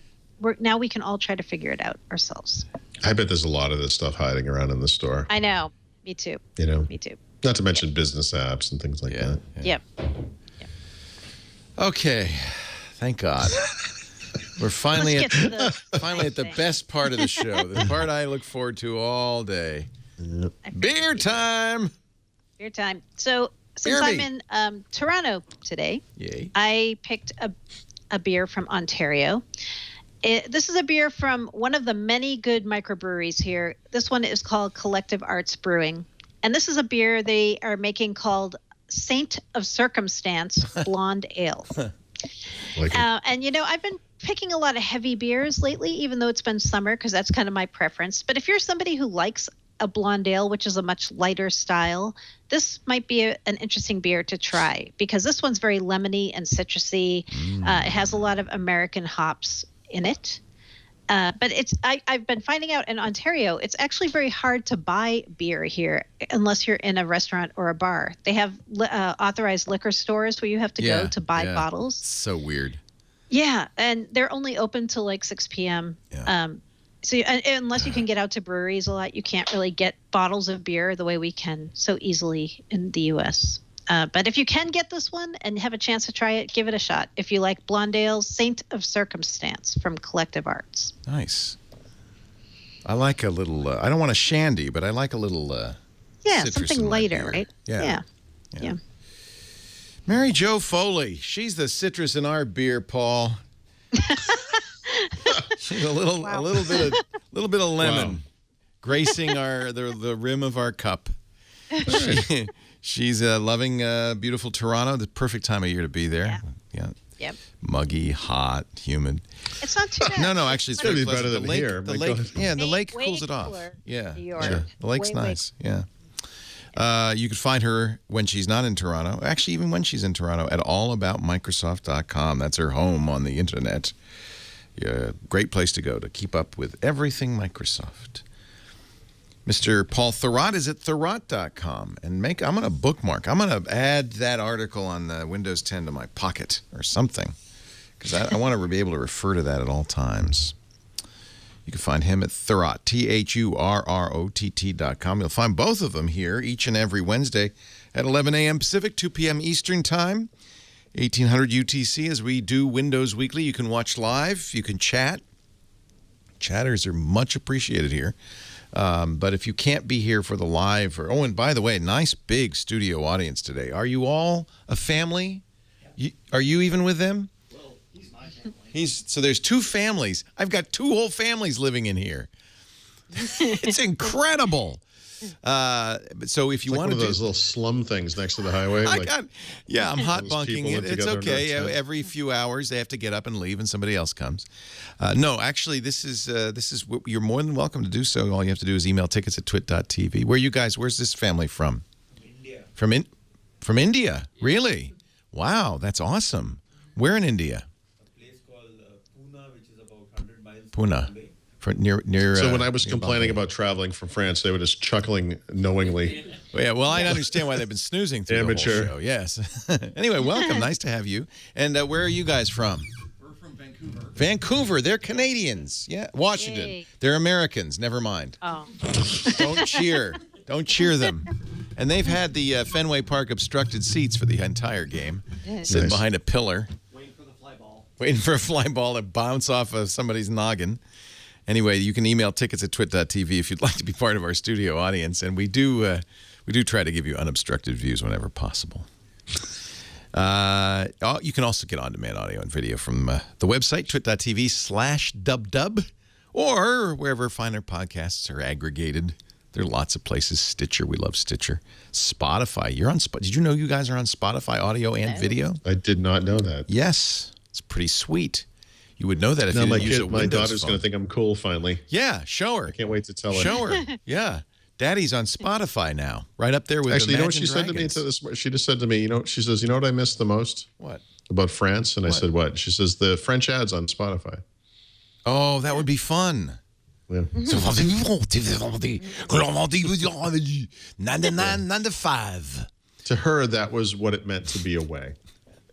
now we can all try to figure it out ourselves. I bet there's a lot of this stuff hiding around in the store. I know. Me too. Me too. Not to mention business apps and things like that. Yeah. Yep. Okay. Thank God. We're finally at the best part of the show. The part I look forward to all day. Yep. Beer time. Beer time. So since I'm in Toronto today, yay, I picked a beer from Ontario. This is a beer from one of the many good microbreweries here. This one is called Collective Arts Brewing. And this is a beer they are making called Saint of Circumstance Blonde Ale. And, I've been picking a lot of heavy beers lately, even though it's been summer, because that's kind of my preference. But if you're somebody who likes a blonde ale, which is a much lighter style, this might be an interesting beer to try, because this one's very lemony and citrusy. It has a lot of American hops in it. But I've been finding out in Ontario, it's actually very hard to buy beer here unless you're in a restaurant or a bar. They have authorized liquor stores where you have to go to buy bottles. So weird. Yeah, and they're only open till like 6 p.m. Yeah. Unless you can get out to breweries a lot, you can't really get bottles of beer the way we can so easily in the U.S. But if you can get this one and have a chance to try it, give it a shot. If you like blonde ales, Saint of Circumstance from Collective Arts. Nice. I like a little, I don't want a shandy, but I like a little citrus something in my lighter, beer. right? Yeah. Mary Jo Foley, she's the citrus in our beer, Paul. She's a little bit of lemon gracing the rim of our cup. She's loving beautiful Toronto. The perfect time of year to be there. Yeah. Yep. Muggy, hot, humid. It's not too bad. No. Actually, it's gonna very be better pleasant. than here. The lake cools it off. Cooler Yeah. New York. Yeah. The lake's nice. Yeah. You can find her when she's not in Toronto. Actually, even when she's in Toronto, at allaboutmicrosoft.com. That's her home on the internet. Yeah, great place to go to keep up with everything Microsoft. Mr. Paul Thurrott is at Thurrott.com. And I'm going to bookmark. I'm going to add that article on Windows 10 to my pocket or something, because I want to be able to refer to that at all times. You can find him at Thurrott, THURROTT.com. You'll find both of them here each and every Wednesday at 11 a.m. Pacific, 2 p.m. Eastern Time, 1800 UTC, as we do Windows Weekly. You can watch live. You can chat. Chatters are much appreciated here. But if you can't be here for the live, and by the way, nice big studio audience today. Are you all a family? Are you even with them? Well, he's my family. So there's 2 families. I've got 2 whole families living in here. It's incredible. So if you want one to of those little slum things next to the highway. I'm hot bunking it. It's okay. under a tent. Every few hours they have to get up and leave, and somebody else comes. No, actually, this is you're more than welcome to do so. All you have to do is email tickets@twit.tv. Where's this family from? India. From India? Really? Wow, that's awesome. Where in India? A place called Pune, which is about 100 miles Pune. from Bombay. Near. So when I was near complaining Bombay. about traveling from France, they were just chuckling knowingly. Well, I understand why they've been snoozing through Amateur. the whole show. Yes. Anyway, welcome. Nice to have you. And where are you guys from? We're from Vancouver. Vancouver. They're Canadians. Yeah. Washington. Yay. They're Americans. Never mind. Oh. Don't cheer. Don't cheer them. And they've had the Fenway Park obstructed seats for the entire game. Sitting Nice. behind a pillar, Waiting for the fly ball. waiting for a fly ball to bounce off of somebody's noggin. Anyway, you can email tickets@twit.tv if you'd like to be part of our studio audience. And we do try to give you unobstructed views whenever possible. You can also get on-demand audio and video from the website, twit.tv/dubdub, or wherever finer podcasts are aggregated. There are lots of places. Stitcher, we love Stitcher. Spotify, you're on. Did you know you guys are on Spotify audio and video? I did not know that. Yes, it's pretty sweet. You would know that if Now you my didn't use a my Windows daughter's phone. going to think I'm cool finally. Yeah, show her. I can't wait to tell her. Show her. Yeah. Daddy's on Spotify now, right up there with Actually, you know what Imagine she said to me? Dragons. She just said to me, she says, you know what I miss the most What? about France? And I said, what? She says, the French ads on Spotify. Oh, that would be fun. Yeah. 95. To her, that was what it meant to be away.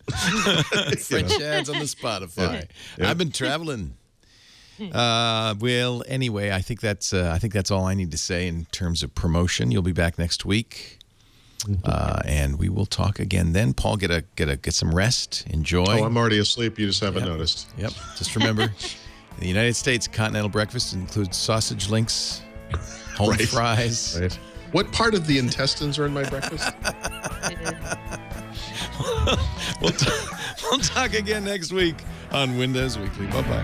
French ads on the Spotify. Yeah. I've been traveling. Well, anyway, I think that's all I need to say in terms of promotion. You'll be back next week, and we will talk again then. Paul, get some rest. Enjoy. Oh, I'm already asleep. You just haven't noticed. Yep. Just remember, in the United States, continental breakfast includes sausage links, home Right. fries. Right. What part of the intestines are in my breakfast? We'll talk again next week on Windows Weekly. Bye-bye.